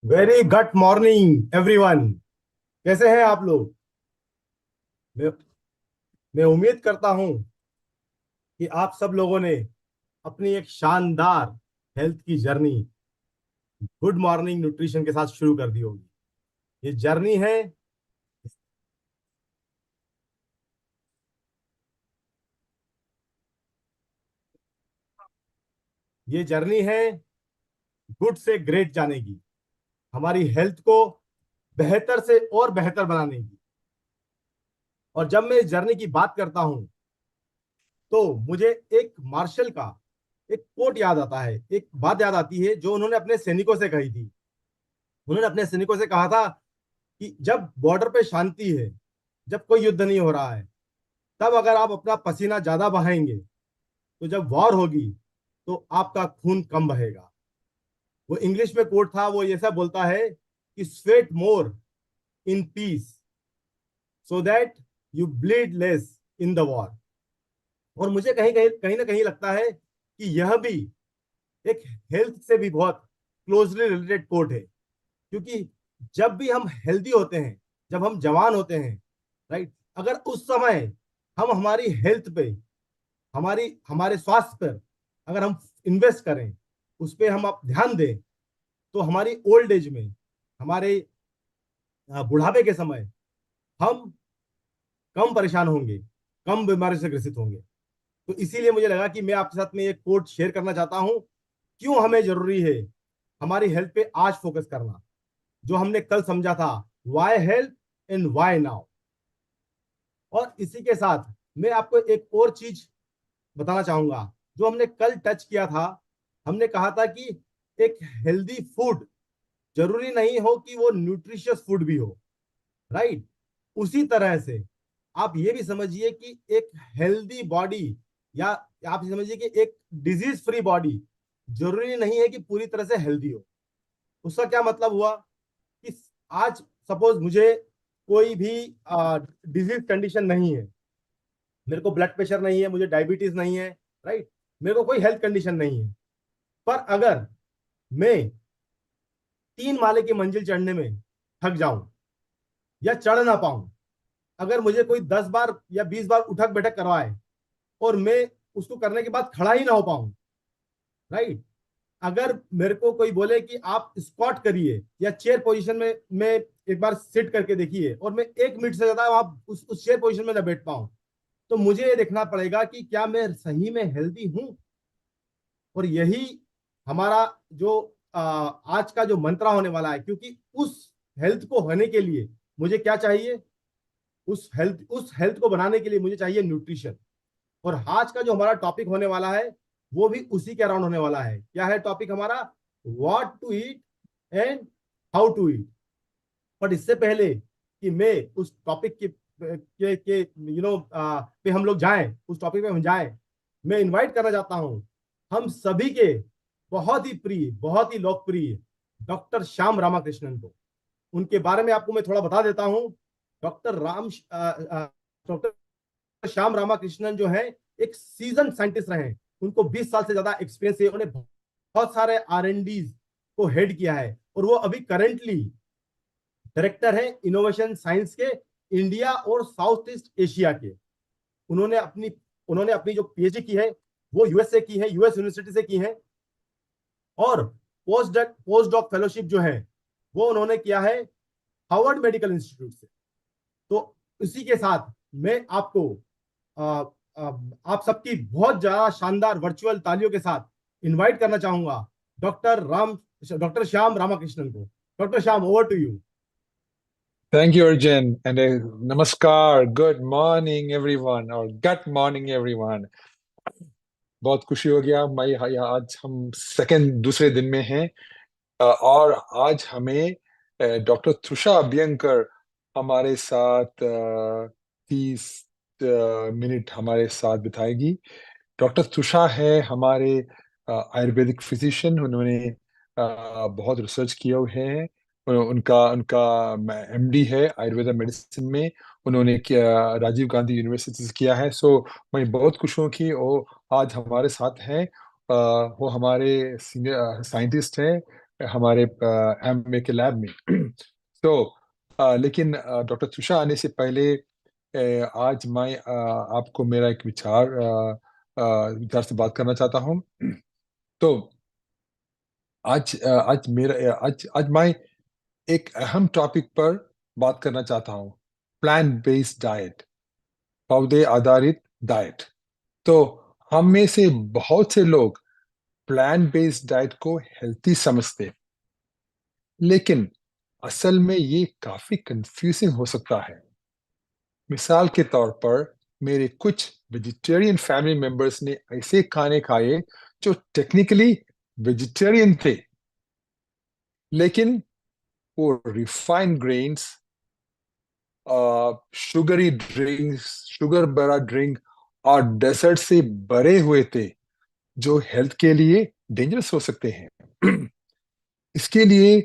Very good morning everyone. कैसे हैं आप लोग? मैं मैं उम्मीद करता हूं कि आप सब लोगों ने अपनी एक शानदार हेल्थ की जर्नी गुड मॉर्निंग न्यूट्रिशन के साथ शुरू कर दी होगी। ये जर्नी है ये जर्नी है गुड से ग्रेट जाने की, हमारी हेल्थ को बेहतर से और बेहतर बनाने की। और जब मैं इस जर्नी की बात करता हूं तो मुझे एक मार्शल का एक कोट याद आता है, एक बात याद आती है जो उन्होंने अपने सैनिकों से कही थी। उन्होंने अपने सैनिकों से कहा था कि जब बॉर्डर पे शांति है, जब कोई युद्ध नहीं हो रहा है, तब अगर आप अपना पसीना ज्यादा बहाएंगे तो जब वॉर होगी तो आपका खून कम बहेगा। वो इंग्लिश में कोट था, वो ऐसा बोलता है कि sweat more in peace so that you bleed less in the war. और मुझे कहीं कहीं कहीं ना कहीं लगता है कि यह भी एक हेल्थ से भी बहुत क्लोजली रिलेटेड कोट है, क्योंकि जब भी हम हेल्दी होते हैं, जब हम जवान होते हैं, राइट, अगर उस समय हम हमारी हेल्थ पे, हमारी हमारे स्वास्थ्य पर अगर हम इन्वेस्ट करें, उस पर हम आप ध्यान दें, तो हमारी ओल्ड एज में, हमारे बुढ़ापे के समय हम कम परेशान होंगे, कम बीमारी से ग्रसित होंगे। तो इसीलिए मुझे लगा कि मैं आपके साथ में एक कोट शेयर करना चाहता हूं। क्यों हमें जरूरी है हमारी हेल्थ पे आज फोकस करना, जो हमने कल समझा था, why health and why now. और इसी के साथ मैं आपको एक और चीज बताना चाहूंगा जो हमने कल टच किया था। हमने कहा था कि एक हेल्दी फूड जरूरी नहीं हो कि वो न्यूट्रिशियस फूड भी हो, राइट। उसी तरह से आप ये भी समझिए कि एक हेल्दी बॉडी, या आप ये समझिए कि एक डिजीज फ्री बॉडी जरूरी नहीं है कि पूरी तरह से हेल्दी हो। उसका क्या मतलब हुआ कि आज सपोज मुझे कोई भी डिजीज कंडीशन नहीं है, मेरे को ब्लड प्रेशर नहीं है, मुझे डायबिटीज नहीं है, राइट, मेरे को कोई हेल्थ कंडीशन नहीं है। पर अगर मैं 3 माले की मंजिल चढ़ने में थक जाऊं या चढ़ ना पाऊं, अगर मुझे कोई 10 बार या 20 बार उठक बैठक करवाए और मैं उसको करने के बाद खड़ा ही ना हो पाऊं, राइट, अगर मेरे को कोई बोले कि आप स्क्वाट करिए या चेयर पोजीशन में एक बार सिट करके देखिए, और मैं 1 मिनट से ज्यादा आप उस चेयर पोजीशन में ना बैठ पाऊं, तो मुझे ये देखना पड़ेगा कि क्या मैं सही में हेल्दी हूं। और यही हमारा जो आज का जो मंत्रा होने वाला है, क्योंकि उस हेल्थ को होने के लिए मुझे क्या चाहिए, उस हेल्थ को बनाने के लिए मुझे चाहिए न्यूट्रिशन। और आज का जो हमारा टॉपिक होने वाला है वो भी उसी के अराउंड होने वाला है। क्या है टॉपिक हमारा? What to eat and how to eat. But इससे पहले कि मैं उस टॉपिक के पे हम लोग जाएं, उस टॉपिक पे हम जाएं, मैं इनवाइट करना चाहता हूं हम सभी के बहुत ही प्रिय, बहुत ही लोकप्रिय डॉक्टर श्याम रामाकृष्णन को। उनके बारे में आपको मैं थोड़ा बता देता हूं। डॉक्टर श्याम रामाकृष्णन जो है एक सीजन साइंटिस्ट रहे हैं। उनको 20 साल से ज्यादा एक्सपीरियंस है, उन्होंने बहुत सारे R&D को हेड किया है, और वो अभी करेंटली डायरेक्टर है इनोवेशन साइंस के इंडिया और साउथ ईस्ट एशिया के। उन्होंने अपनी उन्होंने अपनी जो PhD की है वो यूएस से की है, यूएस यूनिवर्सिटी से की है। और पोस्ट डॉक फेलोशिप जो है वो उन्होंने किया है हार्वर्ड मेडिकल इंस्टीट्यूट से। तो इसी के साथ मैं आपको आ, आ, आप सबकी बहुत ज्यादा शानदार वर्चुअल तालियों के साथ इनवाइट करना चाहूंगा डॉक्टर श्याम रामाकृष्णन को। Doctor Shyam, over to you. Thank you, Arjun. And namaskar, good morning, everyone, or good morning, everyone. बहुत खुशी हो गया मैं आज हम सेकंड दूसरे दिन में हैं। और आज हमें डॉक्टर तुषा अभ्यंकर हमारे साथ 30 मिनट हमारे साथ बिताएगी। डॉक्टर तुषा है हमारे आयुर्वेदिक फिजिशियन। उन्होंने बहुत रिसर्च किए हुए हैं। उनका उनका MD है आयुर्वेदा मेडिसिन में। उन्होंने राजीव गांधी यूनिवर्सिटी से किया है। सो मैं बहुत खुश हूँ कि वो आज हमारे साथ हैं। वो हमारे सीनियर साइंटिस्ट हैं। हमारे एमए के लैब में। तो लेकिन डॉक्टर तुषा आने से पहले आज मैं आपको मेरा एक विचार से बात करना चाहता हूँ। तो आज मैं एक अहम टॉपिक पर बात करना चाहता हूँ, प्लांट बेस्ड डाइट, पौधे आधारित डाइट। तो हम में से बहुत से लोग प्लांट बेस्ड डाइट को हेल्थी समझते, लेकिन असल में ये काफी कंफ्यूजिंग हो सकता है। मिसाल के तौर पर मेरे कुछ वेजिटेरियन फैमिली मेंबर्स ने ऐसे खाने खाए जो टेक्निकली वेजिटेरियन थे, लेकिन वो refined grains, sugary drinks, sugar भरा ड्रिंक और डेजर्ट से भरे हुए थे, जो हेल्थ के लिए डेंजरस हो सकते हैं। इसके लिए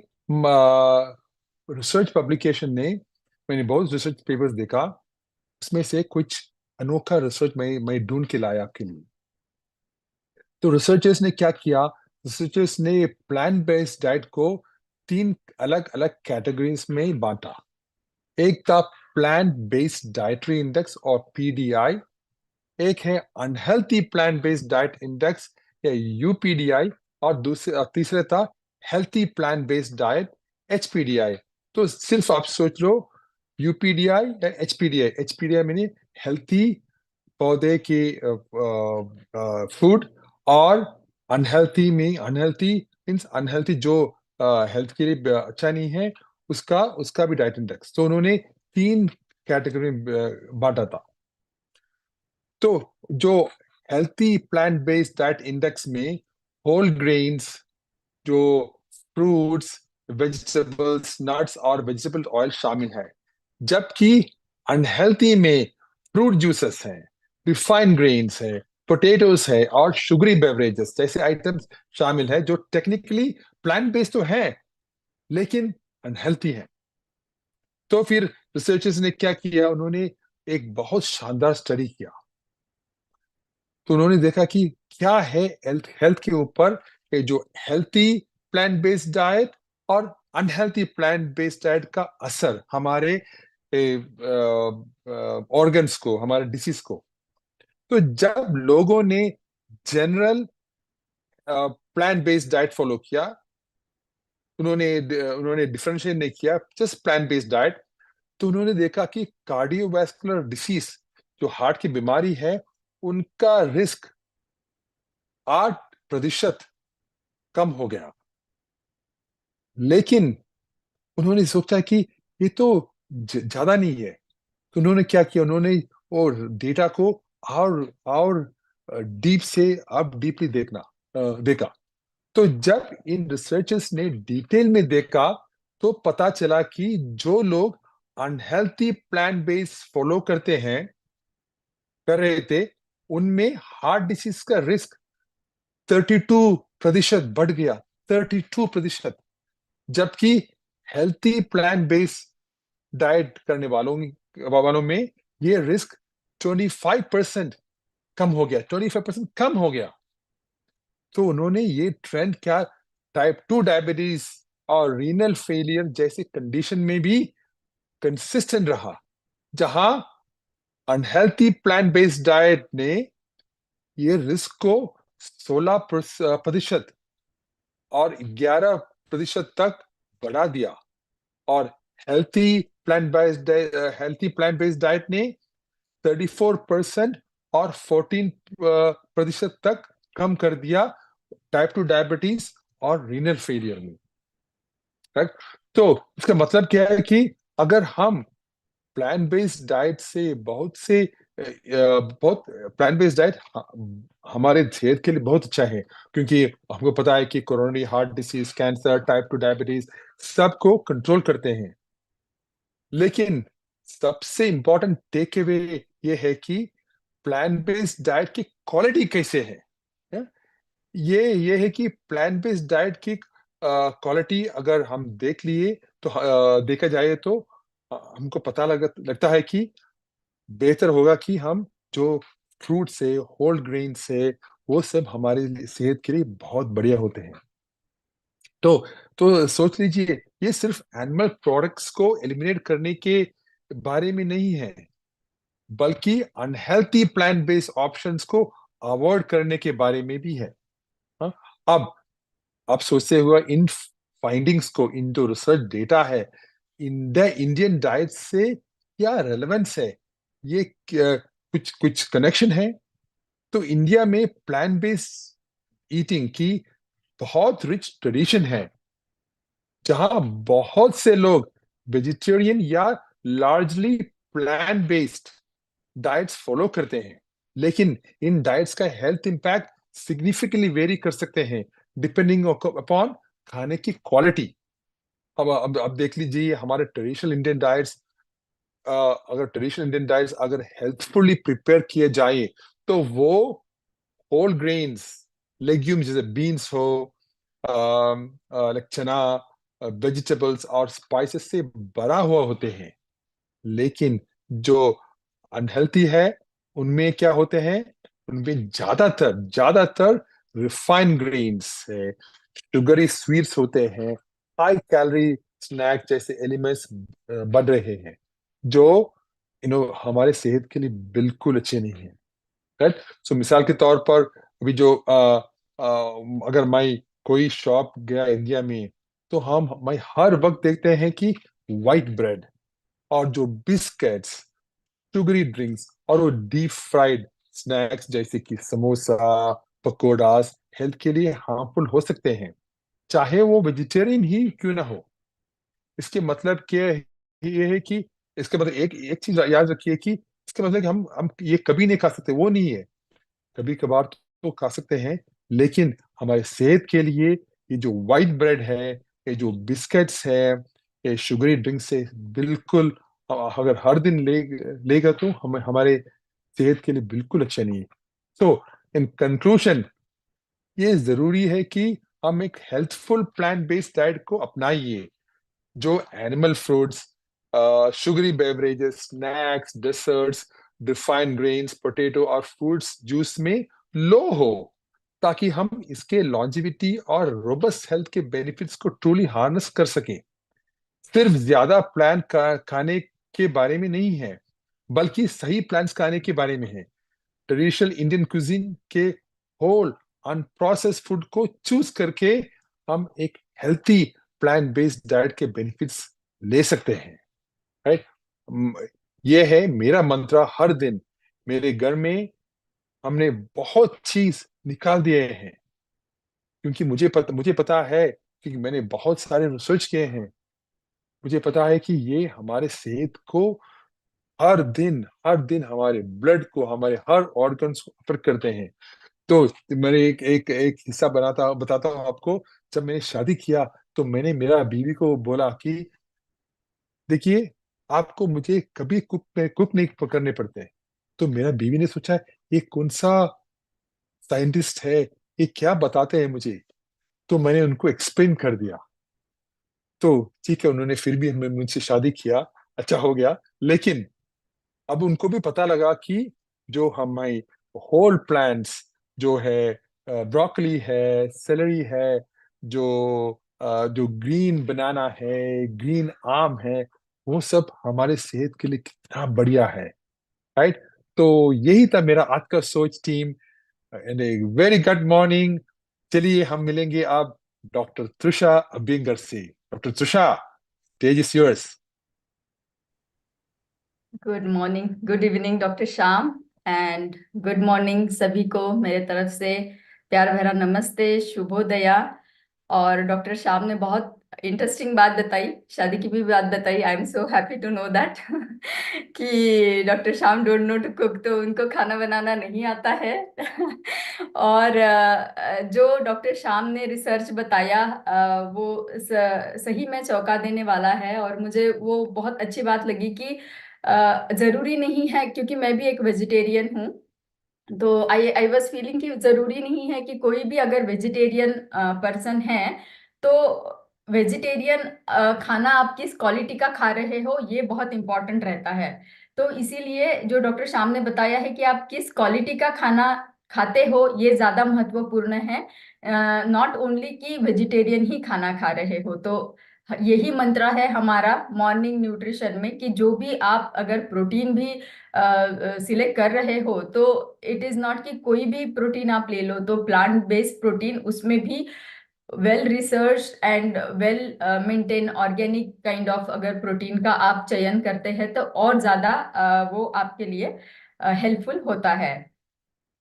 रिसर्च पब्लिकेशन ने, मैंने बहुत रिसर्च पेपर्स देखा, उसमें से कुछ अनोखा रिसर्च मैं ढूंढ के लाया आपके लिए। तो रिसर्चर्स ने क्या किया, रिसर्चर्स ने प्लांट बेस्ड डाइट को तीन अलग अलग कैटेगरीज में बांटा। एक था प्लांट बेस्ड डाइटरी इंडेक्स और पीडीआई, एक है unhealthy plant based diet index या यूपीडीआई, और तीसरा था हेल्थी प्लांट बेस्ड डाइट, एचपीडीआई। तो सिर्फ आप सोच लो, यूपीडीआई या एचपीडीआई। एचपीडीआई मैंने हेल्थी पौधे की फूड, और अनहेल्थी मीन्स अनहेल्थी जो हेल्थ के लिए अच्छा नहीं है, उसका उसका भी डाइट इंडेक्स। तो उन्होंने तीन कैटेगरी में बांटा था। तो जो healthy plant based diet index में होल ग्रेन्स, जो फ्रूट्स, वेजिटेबल्स, नट्स और वेजिटेबल ऑयल शामिल है, जबकि अनहेल्थी में फ्रूट जूसेस हैं, रिफाइंड ग्रेन्स है, पोटेटोज है और शुगरी बेवरेजेस जैसे आइटम्स शामिल है, जो टेक्निकली प्लांट बेस्ड तो है लेकिन अनहेल्थी है। तो फिर रिसर्चर्स ने क्या किया, उन्होंने एक बहुत शानदार स्टडी किया। तो उन्होंने देखा कि क्या है हेल्थ हेल्थ के ऊपर ये जो हेल्थी प्लांट बेस्ड डाइट और अनहेल्थी प्लांट बेस्ड डाइट का असर हमारे ऑर्गन्स को, हमारे डिसीज को। तो जब लोगों ने general plant based diet follow किया, उन्होंने उन्होंने डिफरेंशिएट नहीं किया, जस्ट प्लांट बेस्ड डाइट, तो उन्होंने देखा कि कार्डियोवैस्कुलर डिसीज, जो हार्ट की बीमारी है, उनका रिस्क 8% कम हो गया। लेकिन उन्होंने सोचा कि ये तो ज्यादा नहीं है। तो उन्होंने क्या किया, उन्होंने और डेटा को और डीप से अब डीपली देखा। तो जब इन रिसर्चर्स ने डिटेल में देखा, तो पता चला कि जो लोग अनहेल्थी प्लांट बेस फॉलो कर रहे थे, उनमें हार्ट डिसीज का रिस्क 32% बढ़ गया। 32%। जबकि हेल्थी प्लांट बेस्ड डाइट करने वालों में ये रिस्क 25% कम हो गया। 25% कम हो गया। तो उन्होंने ये ट्रेंड क्या, टाइप 2 डायबिटीज और रीनल फेलियर जैसे कंडीशन में भी कंसिस्टेंट रहा, जहां अनहेल्थी प्लांट बेस्ड डाइट ने ये रिस्क को 16% और 11% तक बढ़ा दिया, और healthy healthy plant based diet ने 34% और 14% तक कम कर दिया टाइप 2 डायबिटीज और रीनल फेलियर में। राइट। तो इसका मतलब क्या है कि अगर हम प्लांट बेस्ड डाइट से बहुत प्लांट बेस्ड डाइट हमारे सेहत के लिए बहुत अच्छा है, क्योंकि हमको पता है कि coronary heart disease, cancer, type 2 diabetes सबको कंट्रोल करते हैं। लेकिन सबसे इंपॉर्टेंट टेक अवे ये है कि प्लांट बेस्ड डाइट की क्वालिटी कैसे है। है? ये है कि प्लांट बेस्ड डाइट की क्वालिटी अगर हम देख लिए, तो देखा जाए तो हमको पता लगता है कि बेहतर होगा कि हम जो फ्रूट से, होल ग्रेन से, वो सब हमारे सेहत के लिए बहुत बढ़िया होते हैं। तो तो सोच लीजिए, ये सिर्फ एनिमल प्रोडक्ट्स को एलिमिनेट करने के बारे में नहीं है, बल्कि अनहेल्थी प्लांट बेस्ड ऑप्शंस को अवॉइड करने के बारे में भी है। हाँ? अब आप सोचते हुए इन फाइंडिंग्स को, इन जो रिसर्च डेटा है, इन द इंडियन डाइट से क्या रेलेवेंस है, ये कुछ कुछ कनेक्शन है। तो इंडिया में प्लांट बेस्ड ईटिंग की बहुत रिच ट्रेडिशन है, जहां बहुत से लोग वेजिटेरियन या largely plant based diets follow करते हैं। लेकिन इन डाइट्स का हेल्थ इंपैक्ट सिग्निफिकेंटली वेरी कर सकते हैं, डिपेंडिंग अपॉन खाने की क्वालिटी। अब देख लीजिए, हमारे ट्रेडिशनल इंडियन डाइट्स, अगर हेल्थफुली प्रिपेयर किए जाए, तो वो होल ग्रेन्स, लेग्यूम्स जैसे बीन्स हो, लाइक चना, वेजिटेबल्स और स्पाइसेस से भरा हुआ होते हैं। लेकिन जो अनहेल्थी है, उनमें क्या होते हैं, उनमें ज्यादातर ज्यादातर रिफाइंड ग्रेन्स है, शुगरी स्वीट्स होते हैं, हाई कैलोरी स्नैक जैसे एलिमेंट्स बढ़ रहे हैं, जो हमारे सेहत के लिए बिल्कुल अच्छे नहीं है। राइट। सो मिसाल के तौर पर, अभी जो अगर मैं कोई शॉप गया इंडिया में, तो मैं हर वक्त देखते हैं कि वाइट ब्रेड और जो बिस्किट्स, शुगरी ड्रिंक्स और वो डीप फ्राइड स्नैक्स जैसे कि समोसा, पकोड़ास हेल्थ के लिए हार्मफुल हो सकते हैं, चाहे वो वेजिटेरियन ही क्यों ना हो। इसके मतलब क्या है, ये है कि इसके मतलब एक एक चीज याद रखिए कि इसके मतलब कि हम ये कभी नहीं खा सकते, वो नहीं है। कभी कभार तो खा सकते हैं, लेकिन हमारे सेहत के लिए ये जो व्हाइट ब्रेड है, ये जो बिस्किट्स है, ये शुगरी ड्रिंक से बिल्कुल, अगर हर दिन लेगा तो हमारे सेहत के लिए बिल्कुल अच्छा नहीं है। सो इन कंक्लूजन, ये जरूरी है कि हम एक हेल्थफुल प्लांट बेस्ड डाइट को अपनाइए, जो animal fruits, sugary beverages, snacks, desserts, refined grains, potato और फ्रूट्स जूस में लो हो, ताकि हम इसके लॉन्जिविटी और रोबस्ट हेल्थ के बेनिफिट्स को ट्रूली हार्नेस कर सकें। सिर्फ ज्यादा खाने के बारे में नहीं है, बल्कि सही प्लान्स खाने के बारे में है। ट्रेडिशनल इंडियन कुजिन के होल अनप्रोसेस्ड फूड को चूज करके हम एक हेल्थी प्लांट बेस्ड डाइट के बेनिफिट्स ले सकते हैं। राइट। ये है मेरा मंत्र हर दिन। मेरे घर में हमने बहुत चीज निकाल दिए हैं, क्योंकि मुझे पता है, क्योंकि मैंने बहुत सारे रिसर्च किए हैं। मुझे पता है कि ये हमारे सेहत को हर दिन हमारे ब्लड को, हमारे हर ऑर्गन्स को अफेक्ट करते हैं। तो मैंने एक एक एक हिस्सा बताता हूँ आपको। जब मैंने शादी किया, तो मैंने मेरा बीवी को बोला कि देखिए, आपको मुझे कभी कुक नहीं करने पड़ते। तो मेरा बीवी ने सोचा, ये कौन सा साइंटिस्ट है, ये क्या बताते हैं मुझे। तो मैंने उनको एक्सप्लेन कर दिया। तो ठीक है, उन्होंने फिर भी हमें मुझसे शादी किया, अच्छा हो गया। लेकिन अब उनको भी पता लगा कि जो हमारी होल प्लांट्स जो है, ब्रोकली है, सेलरी है, जो ग्रीन बनाना है, ग्रीन आम है, वो सब हमारे सेहत के लिए कितना बढ़िया है। राइट। तो यही था मेरा आज का सोच team, and a very good morning. चलिए हम मिलेंगे अब डॉक्टर त्रिशा अबिंगर से। Doctor Trisha, stage is yours. Good morning, good evening doctor Shyam, and good morning सभी को मेरे तरफ से प्यार भरा नमस्ते, शुभोदया। और डॉक्टर श्याम ने बहुत इंटरेस्टिंग बात बताई, शादी की भी बात बताई। I am so happy to know that कि doctor Shyam don't know to cook, तो उनको खाना बनाना नहीं आता है और जो डॉक्टर श्याम ने रिसर्च बताया, वो सही में चौंका देने वाला है। और मुझे वो बहुत अच्छी बात लगी कि जरूरी नहीं है, क्योंकि मैं भी एक वेजिटेरियन हूँ, तो आई वॉज फीलिंग कि जरूरी नहीं है कि कोई भी अगर वेजिटेरियन पर्सन है, तो वेजिटेरियन खाना आप किस क्वालिटी का खा रहे हो ये बहुत इंपॉर्टेंट रहता है। तो इसीलिए जो डॉक्टर श्याम ने बताया है कि आप किस क्वालिटी का खाना खाते हो ये ज्यादा महत्वपूर्ण है। नॉट ओनली कि वेजिटेरियन ही खाना खा रहे हो। तो यही मंत्र है हमारा मॉर्निंग न्यूट्रिशन में कि जो भी आप अगर प्रोटीन भी सिलेक्ट कर रहे हो तो इट इज नॉट कि कोई भी प्रोटीन आप ले लो, तो प्लांट बेस्ड प्रोटीन उसमें भी well research and well maintain organic kind of अगर प्रोटीन का आप चयन करते हैं तो और ज्यादा वो आपके लिए हेल्पफुल होता है।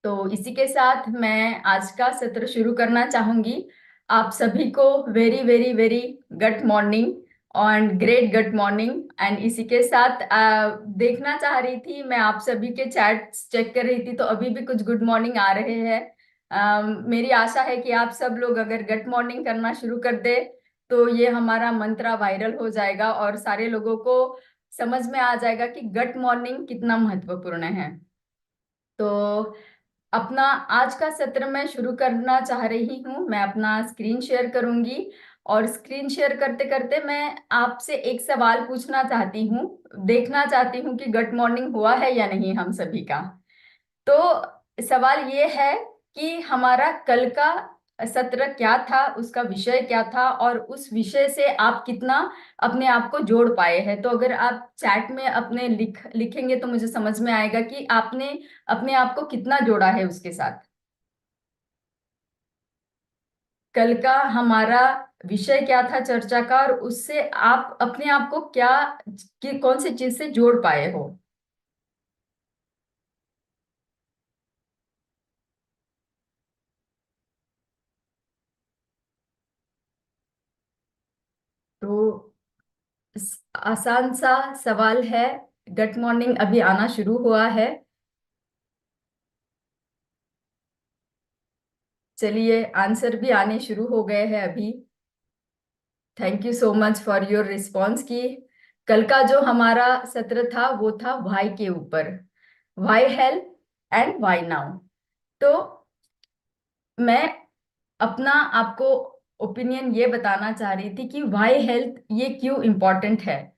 तो इसी के साथ मैं आज का सत्र शुरू करना चाहूंगी। आप सभी को very very very good morning and great good morning. And इसी के साथ देखना चाह रही थी, मैं आप सभी के चैट्स चेक कर रही थी तो अभी भी कुछ गुड मॉर्निंग आ रहे हैं। मेरी आशा है कि आप सब लोग अगर गुड मॉर्निंग करना शुरू कर दे तो ये हमारा मंत्र वायरल हो जाएगा और सारे लोगों को समझ में आ जाएगा कि गुड मॉर्निंग कितना महत्वपूर्ण है। तो अपना आज का सत्र मैं शुरू करना चाह रही हूँ। मैं अपना स्क्रीन शेयर करूंगी और स्क्रीन शेयर करते करते मैं आपसे एक सवाल पूछना चाहती हूँ, देखना चाहती हूँ कि गुड मॉर्निंग हुआ है या नहीं हम सभी का। तो सवाल ये है कि हमारा कल का सत्र क्या था, उसका विषय क्या था और उस विषय से आप कितना अपने आप को जोड़ पाए हैं। तो अगर आप चैट में अपने लिखेंगे तो मुझे समझ में आएगा कि आपने अपने आप को कितना जोड़ा है उसके साथ। कल का हमारा विषय क्या था चर्चा का और उससे आप अपने आप को क्या कौन सी चीज से जोड़ पाए हो। तो आसान सा सवाल है, गुड मॉर्निंग अभी आना शुरू हुआ है। चलिए आंसर भी आने शुरू हो गए हैं अभी। Thank you so much for your response की कल का जो हमारा सत्र था वो था वाई के ऊपर, why help and why now. तो मैं अपना आपको ओपिनियन ये बताना चाह रही थी कि वाई हेल्थ ये क्यों इम्पोर्टेंट है।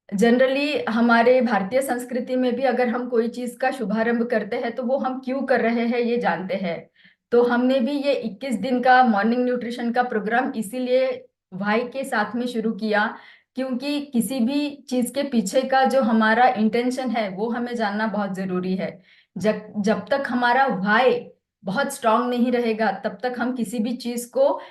जनरली हमारे भारतीय संस्कृति में भी अगर हम कोई चीज का शुभारंभ करते हैं तो वो हम क्यों कर रहे हैं ये जानते हैं। तो हमने भी ये 21 दिन का मॉर्निंग न्यूट्रिशन का प्रोग्राम इसीलिए भाई के साथ में शुरू किया, क्योंकि किसी भी चीज के पीछे का जो हमारा इंटेंशन है वो हमें जानना बहुत जरूरी है। जब जब तक हमारा वाई बहुत स्ट्रांग नहीं रहेगा तब तक हम किसी भी चीज को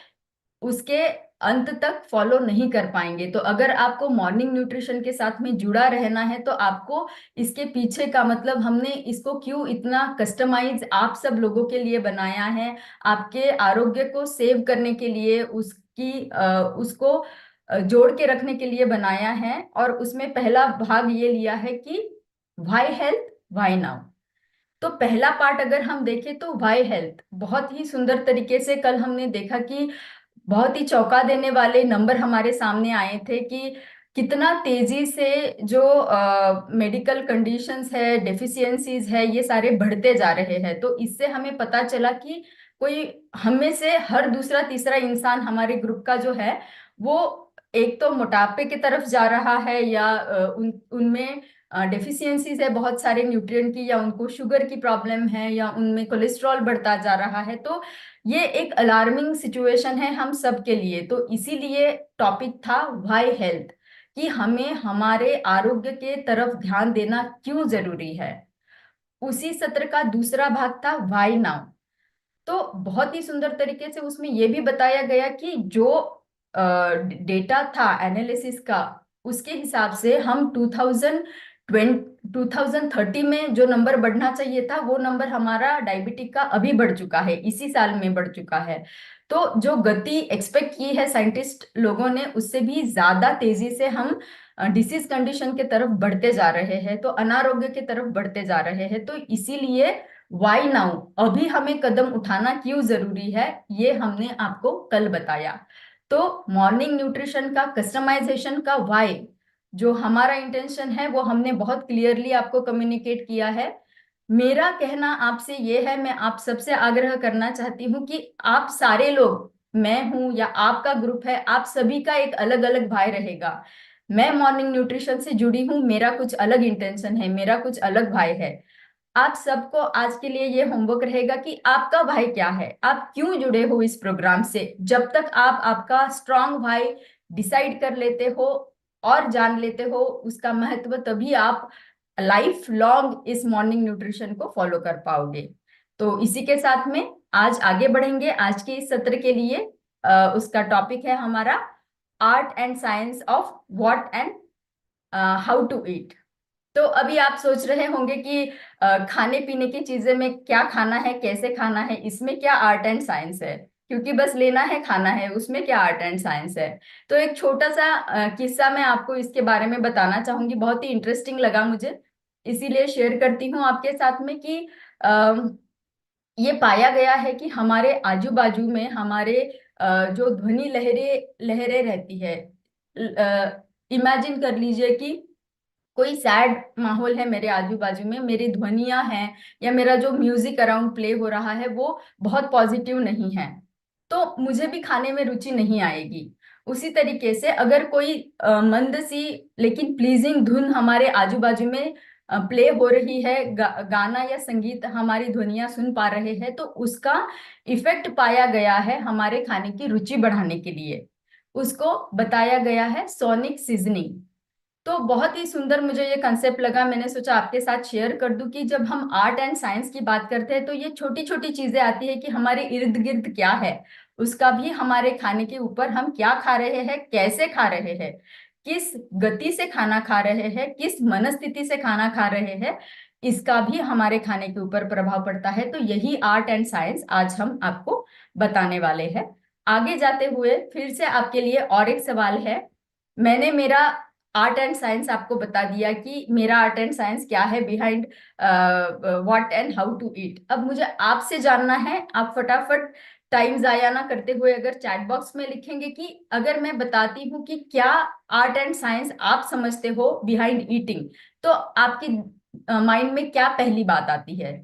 उसके अंत तक फॉलो नहीं कर पाएंगे। तो अगर आपको मॉर्निंग न्यूट्रिशन के साथ में जुड़ा रहना है तो आपको इसके पीछे का मतलब हमने इसको क्यों इतना कस्टमाइज आप सब लोगों के लिए बनाया है, आपके आरोग्य को सेव करने के लिए उसको जोड़ के रखने के लिए बनाया है। और उसमें पहला भाग ये लिया है कि व्हाई हेल्थ व्हाई नाउ। तो पहला पार्ट अगर हम देखें तो व्हाई हेल्थ बहुत ही सुंदर तरीके से कल हमने देखा कि बहुत ही चौंका देने वाले नंबर हमारे सामने आए थे कि कितना तेजी से जो मेडिकल कंडीशंस है, डेफिशिएंसीज है, ये सारे बढ़ते जा रहे हैं। तो इससे हमें पता चला कि कोई हम में से हर दूसरा तीसरा इंसान हमारे ग्रुप का जो है वो एक तो मोटापे की तरफ जा रहा है या उनमें डेफिशिएंसीज है बहुत सारे न्यूट्रिएंट की, या उनको शुगर की प्रॉब्लम है, या उनमें कोलेस्ट्रॉल बढ़ता जा रहा है। तो ये एक अलार्मिंग सिचुएशन है हम सब के लिए। तो इसीलिए टॉपिक था व्हाई हेल्थ, कि हमें हमारे आरोग्य के तरफ ध्यान देना क्यों जरूरी है। उसी सत्र का दूसरा भाग था व्हाई नाउ। तो बहुत ही सुंदर तरीके से उसमें यह भी बताया गया कि जो डेटा था एनालिसिस का उसके हिसाब से हम 2030 में जो नंबर बढ़ना चाहिए था वो नंबर हमारा डायबिटिक का अभी बढ़ चुका है, इसी साल में बढ़ चुका है। तो जो गति एक्सपेक्ट की है साइंटिस्ट लोगों ने उससे भी ज्यादा तेजी से हम डिसीज कंडीशन के तरफ बढ़ते जा रहे हैं, तो अनारोग्य की तरफ बढ़ते जा रहे हैं। तो इसीलिए वाई नाउ, अभी हमें कदम उठाना क्यों जरूरी है, ये हमने आपको कल बताया। तो मॉर्निंग न्यूट्रिशन का कस्टमाइजेशन का वाई जो हमारा इंटेंशन है वो हमने बहुत क्लियरली आपको कम्युनिकेट किया है। मेरा कहना आपसे ये है, मैं आप सबसे आग्रह करना चाहती हूँ कि आप सारे लोग, मैं हूं या आपका ग्रुप है, आप सभी का एक अलग अलग भाई रहेगा। मैं मॉर्निंग न्यूट्रिशन से जुड़ी हूँ, मेरा कुछ अलग इंटेंशन है, मेरा कुछ अलग भाई है। आप सबको आज के लिए ये होमवर्क रहेगा कि आपका भाई क्या है, आप क्यों जुड़े हो इस प्रोग्राम से। जब तक आप आपका स्ट्रांग भाई डिसाइड कर लेते हो और जान लेते हो उसका महत्व, तभी आप लाइफ लॉन्ग इस मॉर्निंग न्यूट्रिशन को फॉलो कर पाओगे। तो इसी के साथ में आज आगे बढ़ेंगे। आज के इस सत्र के लिए उसका टॉपिक है हमारा art and science of what and how to eat. तो अभी आप सोच रहे होंगे कि खाने पीने की चीजें में क्या खाना है, कैसे खाना है, इसमें क्या आर्ट एंड साइंस है, क्योंकि बस लेना है खाना है, उसमें क्या आर्ट एंड साइंस है। तो एक छोटा सा किस्सा मैं आपको इसके बारे में बताना चाहूंगी, बहुत ही इंटरेस्टिंग लगा मुझे, इसीलिए शेयर करती हूँ आपके साथ में कि ये पाया गया है कि हमारे आजू बाजू में हमारे जो ध्वनि लहरें लहरें रहती है। इमेजिन कर लीजिए कि कोई सैड माहौल है मेरे आजू बाजू में, मेरी ध्वनियां हैं या मेरा जो म्यूजिक अराउंड प्ले हो रहा है वो बहुत पॉजिटिव नहीं है, तो मुझे भी खाने में रुचि नहीं आएगी। उसी तरीके से अगर कोई मंद सी लेकिन प्लीजिंग धुन हमारे आजू बाजू में प्ले हो रही है, गाना या संगीत हमारी ध्वनियां सुन पा रहे हैं, तो उसका इफेक्ट पाया गया है हमारे खाने की रुचि बढ़ाने के लिए। उसको बताया गया है सोनिक सीजनिंग। तो बहुत ही सुंदर मुझे ये कंसेप्ट लगा, मैंने सोचा आपके साथ शेयर कर दूं कि जब हम आर्ट एंड साइंस की बात करते हैं तो ये छोटी छोटी चीजें आती है कि हमारे इर्द गिर्द क्या है, उसका भी हमारे खाने के ऊपर हम क्या खा रहे हैं, कैसे खा रहे हैं, किस गति से खाना खा रहे हैं, किस मनस्थिति से खाना खा रहे हैं, इसका भी हमारे खाने के ऊपर प्रभाव पड़ता है। तो यही आर्ट एंड साइंस आज हम आपको बताने वाले हैं। आगे जाते हुए फिर से आपके लिए और एक सवाल है। मैंने मेरा आर्ट एंड साइंस आपको बता दिया कि मेरा आर्ट एंड साइंस क्या है behind what and how to eat. अब मुझे आपसे जानना है, आप फटाफट टाइम जाया ना करते हुए अगर चैट बॉक्स में लिखेंगे कि अगर मैं बताती हूँ कि क्या आर्ट एंड साइंस आप समझते हो बिहाइंड ईटिंग, तो आपके माइंड में क्या पहली बात आती है।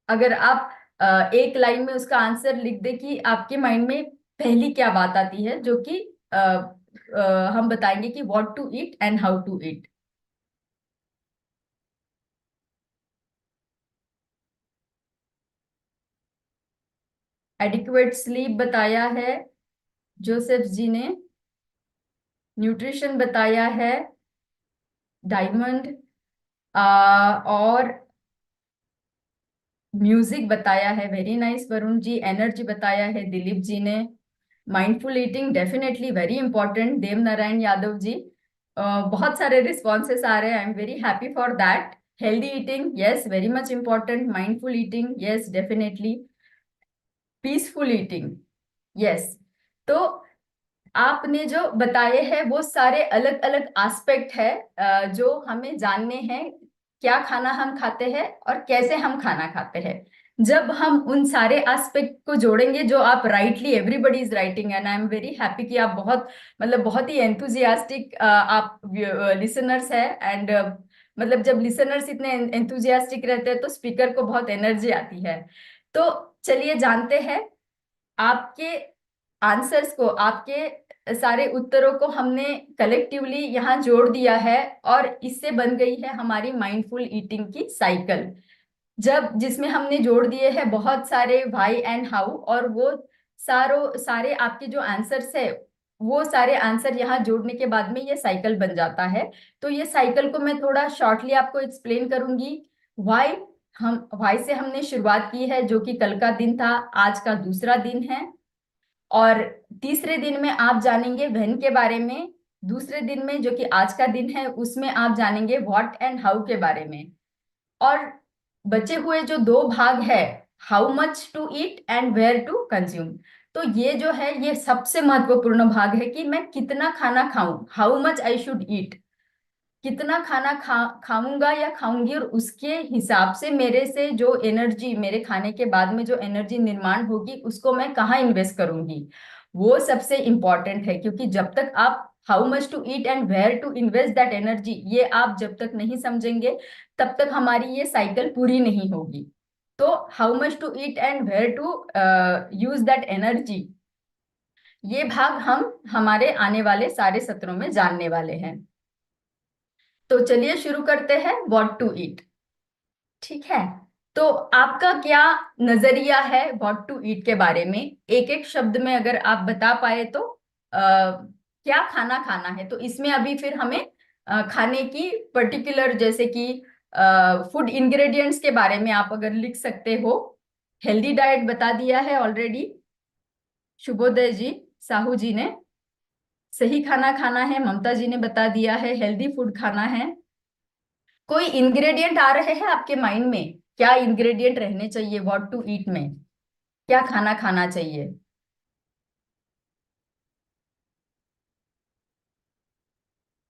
अगर आप एक लाइन में उसका आंसर लिख दे कि आपके माइंड में पहली क्या बात आती है, जो कि हम बताएंगे कि what to eat and how to eat. Adequate sleep बताया है जोसेफ जी ने, न्यूट्रिशन बताया है डायमंड, और म्यूजिक बताया है very nice Varun ji, energy बताया है दिलीप जी ने, mindful eating definitely very important Dev Narayan Yadav ji. बहुत सारे रिस्पॉन्सेस आ रहे हैं, I am very happy for that. Healthy eating yes very much important, mindful eating yes definitely, peaceful eating yes. तो आपने जो बताए हैं वो सारे अलग अलग एस्पेक्ट है जो हमें जानने हैं, क्या खाना हम खाते हैं और कैसे हम खाना खाते हैं। जब हम उन सारे एस्पेक्ट को जोड़ेंगे जो आप rightly everybody is writing, and I am very happy कि आप बहुत मतलब बहुत ही एंथुजियास्टिक आप लिसनर्स है। एंड मतलब जब लिसनर्स इतने एंथुजियास्टिक रहते हैं तो स्पीकर को बहुत एनर्जी आती है। तो चलिए जानते हैं आपके आंसर्स को, आपके सारे उत्तरों को हमने कलेक्टिवली यहाँ जोड़ दिया है और इससे बन गई है हमारी माइंडफुल ईटिंग की साइकिल, जब जिसमें हमने जोड़ दिए हैं बहुत सारे व्हाई एंड हाउ, और वो सारे आपके जो आंसर्स है वो सारे आंसर यहाँ जोड़ने के बाद में ये साइकिल बन जाता है। तो ये साइकिल को मैं थोड़ा शॉर्टली आपको एक्सप्लेन करूंगी। व्हाई, हम व्हाई से हमने शुरुआत की है जो कि कल का दिन था, आज का दूसरा दिन है, और तीसरे दिन में आप जानेंगे व्हेन के बारे में, दूसरे दिन में जो कि आज का दिन है उसमें आप जानेंगे व्हाट एंड हाउ के बारे में, और बचे हुए जो दो भाग है how much to eat and where to consume. तो ये जो है ये सबसे महत्वपूर्ण भाग है कि मैं कितना खाना खाऊं, how much I should eat, कितना खाना खाऊंगा या खाऊंगी, और उसके हिसाब से मेरे से जो एनर्जी मेरे खाने के बाद में जो एनर्जी निर्माण होगी उसको मैं कहाँ इन्वेस्ट करूंगी, वो सबसे इंपॉर्टेंट है। क्योंकि जब तक आप how much to eat and where to invest that energy ये आप जब तक नहीं समझेंगे तब तक हमारी ये साइकिल पूरी नहीं होगी। तो how much to eat and where to use that energy, ये भाग हम हमारे आने वाले सारे सत्रों में जानने वाले हैं। तो चलिए शुरू करते हैं व्हाट टू ईट। ठीक है, तो आपका क्या नजरिया है व्हाट टू ईट के बारे में? एक एक शब्द में अगर आप बता पाए तो क्या खाना खाना है। तो इसमें अभी फिर हमें खाने की पर्टिकुलर, जैसे कि फूड इंग्रेडिएंट्स के बारे में आप अगर लिख सकते हो। हेल्दी डाइट बता दिया है ऑलरेडी शुभोदय जी, साहू जी ने। सही खाना खाना है, ममता जी ने बता दिया है। हेल्दी फूड खाना है। कोई इंग्रेडिएंट आ रहे हैं आपके माइंड में? क्या इंग्रेडिएंट रहने चाहिए व्हाट टू ईट में? क्या खाना खाना चाहिए?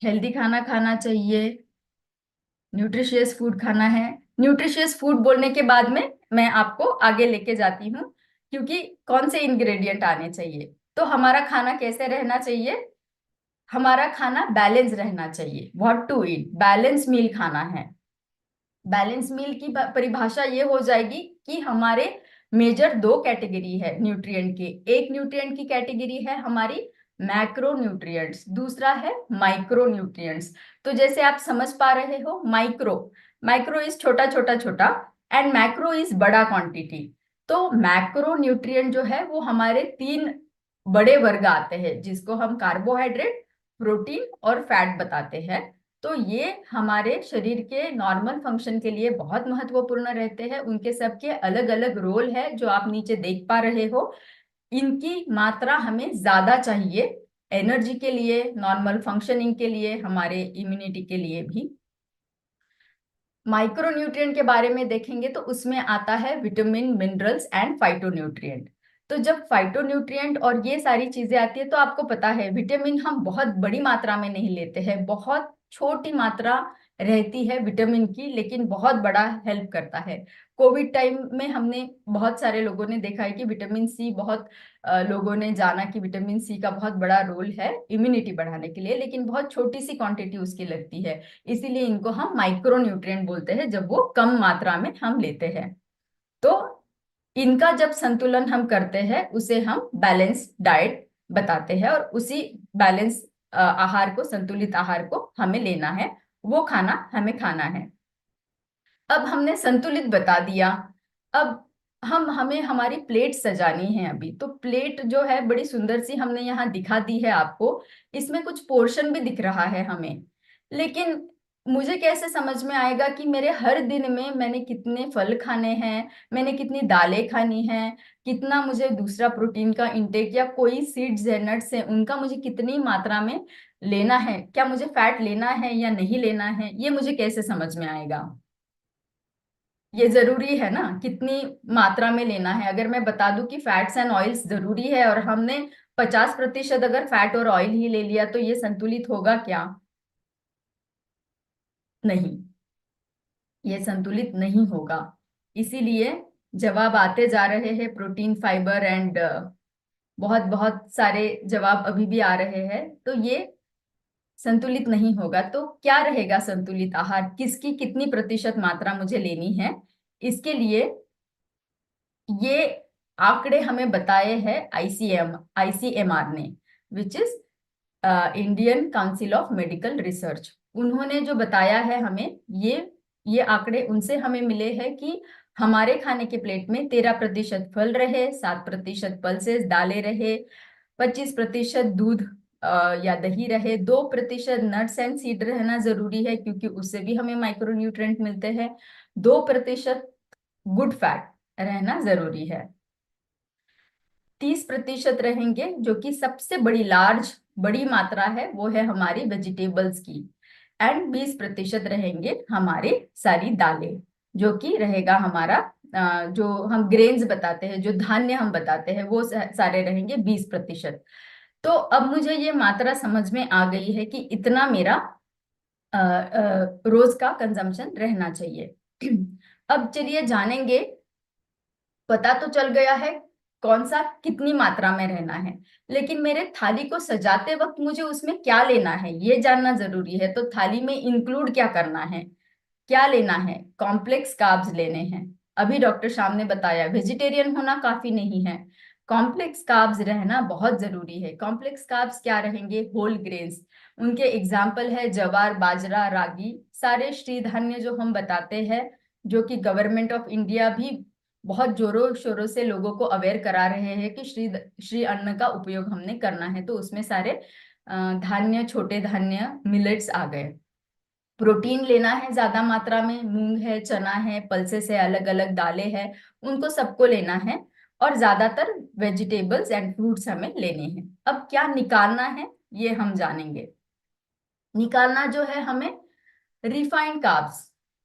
हेल्दी खाना खाना चाहिए, न्यूट्रिशियस फूड खाना है। न्यूट्रिशियस फूड बोलने के बाद में मैं आपको आगे लेके जाती हूँ, क्योंकि कौन से इंग्रेडिएंट आने चाहिए। तो हमारा खाना कैसे रहना चाहिए? हमारा खाना बैलेंस रहना चाहिए। What to eat, balance meal खाना है। बैलेंस मील की परिभाषा ये हो जाएगी कि हमारे मेजर दो कैटेगरी है न्यूट्रिएंट के। एक न्यूट्रिएंट की कैटेगरी है हमारी मैक्रो न्यूट्रिएंट्स, दूसरा है माइक्रो न्यूट्रिएंट्स। तो जैसे आप समझ पा रहे हो, माइक्रो, माइक्रो इज छोटा छोटा छोटा, एंड मैक्रो इज बड़ा क्वांटिटी। तो मैक्रो न्यूट्रिएंट जो है वो हमारे तीन बड़े वर्ग आते हैं, जिसको हम कार्बोहाइड्रेट, प्रोटीन और फैट बताते हैं। तो ये हमारे शरीर के नॉर्मल फंक्शन के लिए बहुत महत्वपूर्ण रहते हैं। उनके सबके अलग अलग रोल है जो आप नीचे देख पा रहे हो। इनकी मात्रा हमें ज्यादा चाहिए एनर्जी के लिए, नॉर्मल फंक्शनिंग के लिए, हमारे इम्यूनिटी के लिए भी। माइक्रोन्यूट्रिएंट के बारे में देखेंगे तो उसमें आता है विटामिन, मिनरल्स एंड फाइटोन्यूट्रिएंट। तो जब फाइटोन्यूट्रिएंट और ये सारी चीजें आती है तो आपको पता है विटामिन हम बहुत बड़ी मात्रा में नहीं लेते हैं, बहुत छोटी मात्रा रहती है विटामिन की, लेकिन बहुत बड़ा हेल्प करता है। कोविड टाइम में हमने बहुत सारे लोगों ने देखा है कि विटामिन सी, बहुत लोगों ने जाना कि विटामिन सी का बहुत बड़ा रोल है इम्यूनिटी बढ़ाने के लिए, लेकिन बहुत छोटी सी क्वांटिटी उसकी लगती है। इसीलिए इनको हम माइक्रो न्यूट्रिएंट बोलते हैं जब वो कम मात्रा में हम लेते हैं। तो इनका जब संतुलन हम करते हैं उसे हम बैलेंस डाइट बताते हैं, और उसी बैलेंस आहार को, संतुलित आहार को हमें लेना है, वो खाना हमें खाना है। अब हमने संतुलित बता दिया। अब हमें हमारी प्लेट सजानी है। अभी तो प्लेट जो है बड़ी सुंदर सी हमने यहाँ दिखा दी है आपको। इसमें कुछ पोर्शन भी दिख रहा है हमें, लेकिन मुझे कैसे समझ में आएगा कि मेरे हर दिन में मैंने कितने फल खाने हैं, मैंने कितनी दालें खानी हैं, कितना मुझे दूसरा प्रोटीन का इंटेक, या कोई सीड्स है, नट्स है, उनका मुझे कितनी मात्रा में लेना है, क्या मुझे फैट लेना है या नहीं लेना है, ये मुझे कैसे समझ में आएगा? ये जरूरी है ना कितनी मात्रा में लेना है। अगर मैं बता दूं कि फैट्स एंड ऑयल्स जरूरी है और हमने 50% अगर फैट और ऑयल ही ले लिया, तो ये संतुलित होगा क्या? नहीं, ये संतुलित नहीं होगा। इसीलिए जवाब आते जा रहे हैं, प्रोटीन, फाइबर एंड बहुत बहुत सारे जवाब अभी भी आ रहे हैं। तो ये संतुलित नहीं होगा। तो क्या रहेगा संतुलित आहार, किसकी कितनी प्रतिशत मात्रा मुझे लेनी है? इसके लिए ये आंकड़े हमें बताए हैं आईसीएमआर ने, which is Indian council of medical research. उन्होंने जो बताया है हमें, ये आंकड़े उनसे हमें मिले हैं कि हमारे खाने के प्लेट में 13% फल रहे, 7% पल्सेस दालें रहे, 25% दूध या दही रहे, 2% नट्स एंड सीड रहना जरूरी है क्योंकि उससे भी हमें माइक्रोन्यूट्रिएंट मिलते हैं, 2% गुड फैट रहना जरूरी है, 30% रहेंगे जो कि सबसे बड़ी लार्ज बड़ी मात्रा है, वो है हमारी वेजिटेबल्स की, एंड 20% रहेंगे हमारे सारी दालें, जो कि रहेगा हमारा जो हम ग्रेन्स बताते हैं, जो धान्य हम बताते हैं, वो सारे रहेंगे 20%। तो अब मुझे ये मात्रा समझ में आ गई है कि इतना मेरा रोज का कंजम्पशन रहना चाहिए। अब चलिए जानेंगे, पता तो चल गया है कौन सा कितनी मात्रा में रहना है, लेकिन मेरे थाली को सजाते वक्त मुझे उसमें क्या लेना है ये जानना जरूरी है। तो थाली में इंक्लूड क्या करना है, क्या लेना है? कॉम्प्लेक्स कार्ब्स लेने हैं। अभी डॉक्टर श्याम ने बताया वेजिटेरियन होना काफी नहीं है, कॉम्प्लेक्स कार्ब्स रहना बहुत जरूरी है। कॉम्प्लेक्स कार्ब्स क्या रहेंगे? Whole grains. उनके एग्जाम्पल है जवार, बाजरा, रागी, सारे श्री धान्य जो हम बताते हैं, जो कि गवर्नमेंट ऑफ इंडिया भी बहुत जोरों शोरों से लोगों को अवेयर करा रहे हैं कि श्री अन्न का उपयोग हमने करना है। तो उसमें सारे धान्य, छोटे धान्य, मिलेट्स आ गए। प्रोटीन लेना है ज्यादा मात्रा में, मूंग है, चना है, पल्सेस है, अलग अलग दालें हैं, उनको सबको लेना है। और ज्यादातर वेजिटेबल्स एंड फ्रूट्स हमें लेने हैं। अब क्या निकालना है ये हम जानेंगे। निकालना जो है हमें रिफाइंड कार्ब्स।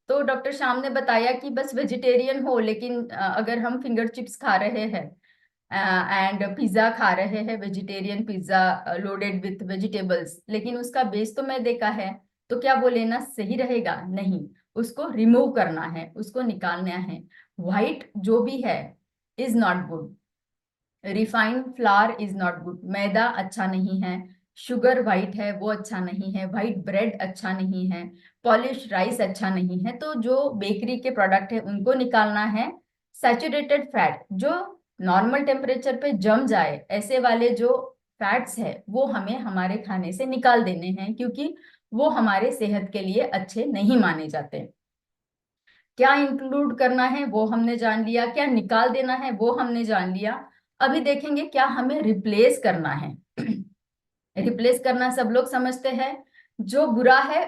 तो डॉक्टर श्याम ने बताया कि बस वेजिटेरियन हो, लेकिन अगर हम फिंगर चिप्स खा रहे हैं एंड पिज्जा खा रहे हैं, vegetarian pizza loaded with vegetables, लेकिन उसका बेस तो मैदे का है, तो क्या वो लेना सही रहेगा? नहीं, उसको रिमूव करना है, उसको निकालना है। व्हाइट जो भी है is not good. Refined flour is not good. मैदा अच्छा नहीं है। शुगर व्हाइट है वो अच्छा नहीं है। व्हाइट ब्रेड अच्छा नहीं है। पॉलिश राइस अच्छा नहीं है। तो जो बेकरी के प्रोडक्ट है उनको निकालना है। सैचुरेटेड फैट जो नॉर्मल टेम्परेचर पे जम जाए, ऐसे वाले जो फैट्स है वो हमें हमारे खाने से निकाल देने हैं, क्योंकि वो हमारे सेहत के लिए अच्छे नहीं माने जाते। क्या इंक्लूड करना है वो हमने जान लिया, क्या निकाल देना है वो हमने जान लिया। अभी देखेंगे क्या हमें रिप्लेस करना है। रिप्लेस करना सब लोग समझते हैं, जो बुरा है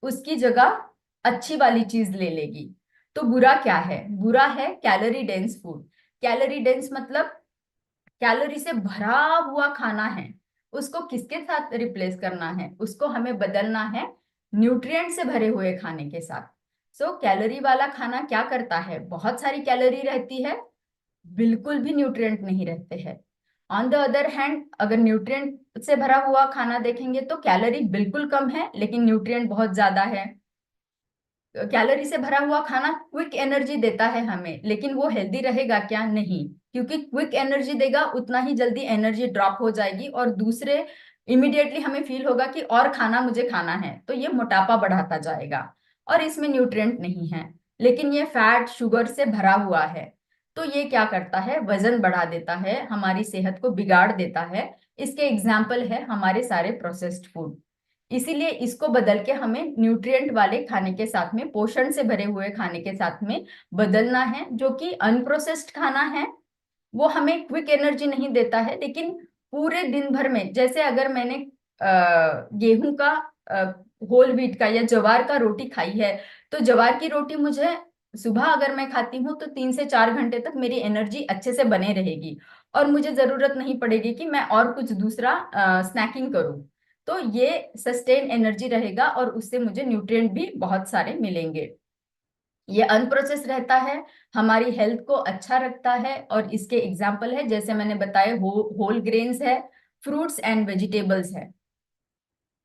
उसकी जगह अच्छी वाली चीज ले लेगी। तो बुरा क्या है? बुरा है calorie dense food. Calorie dense मतलब कैलोरी से भरा हुआ खाना है। उसको किसके साथ रिप्लेस करना है? उसको हमें बदलना है न्यूट्रिएंट से भरे हुए खाने के साथ। सो कैलोरी वाला खाना क्या करता है? बहुत सारी कैलोरी रहती है, बिल्कुल भी न्यूट्रिएंट नहीं रहते हैं। ऑन द अदर हैंड, अगर न्यूट्रिएंट से भरा हुआ खाना देखेंगे तो कैलोरी बिल्कुल कम है लेकिन न्यूट्रिएंट बहुत ज्यादा है। कैलोरी से भरा हुआ खाना क्विक एनर्जी देता है हमें, लेकिन वो हेल्दी रहेगा क्या? नहीं, क्योंकि क्विक एनर्जी देगा उतना ही जल्दी एनर्जी ड्रॉप हो जाएगी और दूसरे इमिडिएटली हमें फील होगा कि और खाना मुझे खाना है, तो ये मोटापा बढ़ाता जाएगा और इसमें न्यूट्रिएंट नहीं है। लेकिन ये फैट, शुगर से भरा हुआ है, तो ये क्या करता है? वजन बढ़ा देता है, हमारी सेहत को बिगाड़ देता है। इसके एग्जाम्पल है हमारे सारे प्रोसेस्ड फूड। इसीलिए इसको बदल के हमें न्यूट्रिएंट वाले खाने के साथ में, पोषण से भरे हुए खाने के साथ में बदलना है। जो कि अनप्रोसेस्ड खाना है, वो हमें क्विक एनर्जी नहीं देता है, लेकिन पूरे दिन भर में, जैसे अगर मैंने गेहूं का, होल व्हीट का या जवार का रोटी खाई है, तो जवार की रोटी मुझे सुबह अगर मैं खाती हूँ तो 3 से 4 घंटे तक मेरी एनर्जी अच्छे से बने रहेगी और मुझे जरूरत नहीं पड़ेगी कि मैं और कुछ दूसरा स्नैकिंग करूँ। तो ये सस्टेन एनर्जी रहेगा और उससे मुझे न्यूट्रिएंट भी बहुत सारे मिलेंगे। ये अनप्रोसेस रहता है, हमारी हेल्थ को अच्छा रखता है और इसके एग्जाम्पल है जैसे मैंने बताया, होल ग्रेन्स है, फ्रूट्स एंड वेजिटेबल्स है।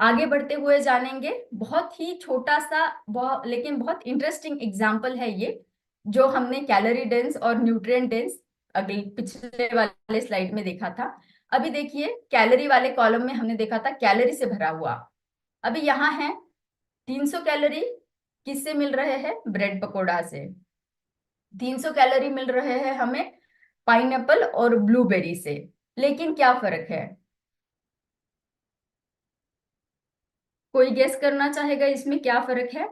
आगे बढ़ते हुए जानेंगे, बहुत ही छोटा सा बहुत लेकिन बहुत इंटरेस्टिंग एग्जाम्पल है ये, जो हमने कैलोरी डेंस और न्यूट्रिएंट डेंस अगले पिछले वाले स्लाइड में देखा था। अभी देखिए, कैलोरी वाले कॉलम में हमने देखा था कैलोरी से भरा हुआ। अभी यहाँ है 300 कैलोरी किससे मिल रहे हैं? ब्रेड पकोड़ा से। 300 कैलोरी मिल रहे हैं हमें पाइनएप्पल और ब्लूबेरी से। लेकिन क्या फर्क है? कोई गेस करना चाहेगा इसमें क्या फर्क है?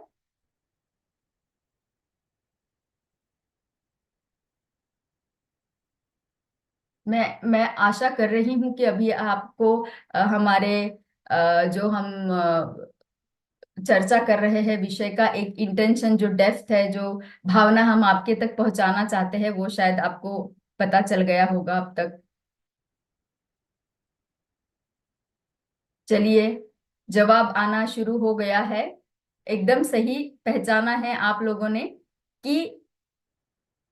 मैं आशा कर रही हूं कि अभी आपको हमारे जो हम चर्चा कर रहे हैं विषय का एक इंटेंशन, जो डेप्थ है, जो भावना हम आपके तक पहुंचाना चाहते हैं, वो शायद आपको पता चल गया होगा अब तक। चलिए, जवाब आना शुरू हो गया है। एकदम सही पहचाना है आप लोगों ने कि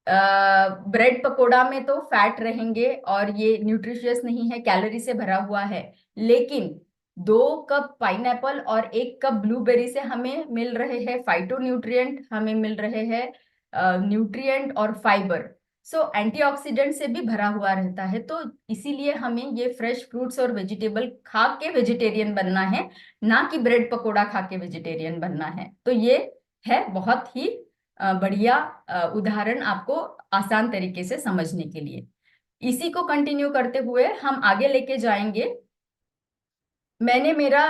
ब्रेड पकोड़ा में तो फैट रहेंगे और ये न्यूट्रिशियस नहीं है, कैलोरी से भरा हुआ है। लेकिन 2 कप पाइनएप्पल और 1 कप ब्लूबेरी से हमें मिल रहे हैं फाइटोन्यूट्रिएंट, हमें मिल रहे हैं न्यूट्रिएंट और फाइबर। सो एंटीऑक्सीडेंट से भी भरा हुआ रहता है। तो इसीलिए हमें ये फ्रेश फ्रूट्स और वेजिटेबल खा के वेजिटेरियन बनना है, ना कि ब्रेड पकोड़ा खा के वेजिटेरियन बनना है। तो ये है बहुत ही बढ़िया उदाहरण आपको आसान तरीके से समझने के लिए। इसी को कंटिन्यू करते हुए हम आगे लेके जाएंगे। मैंने मेरा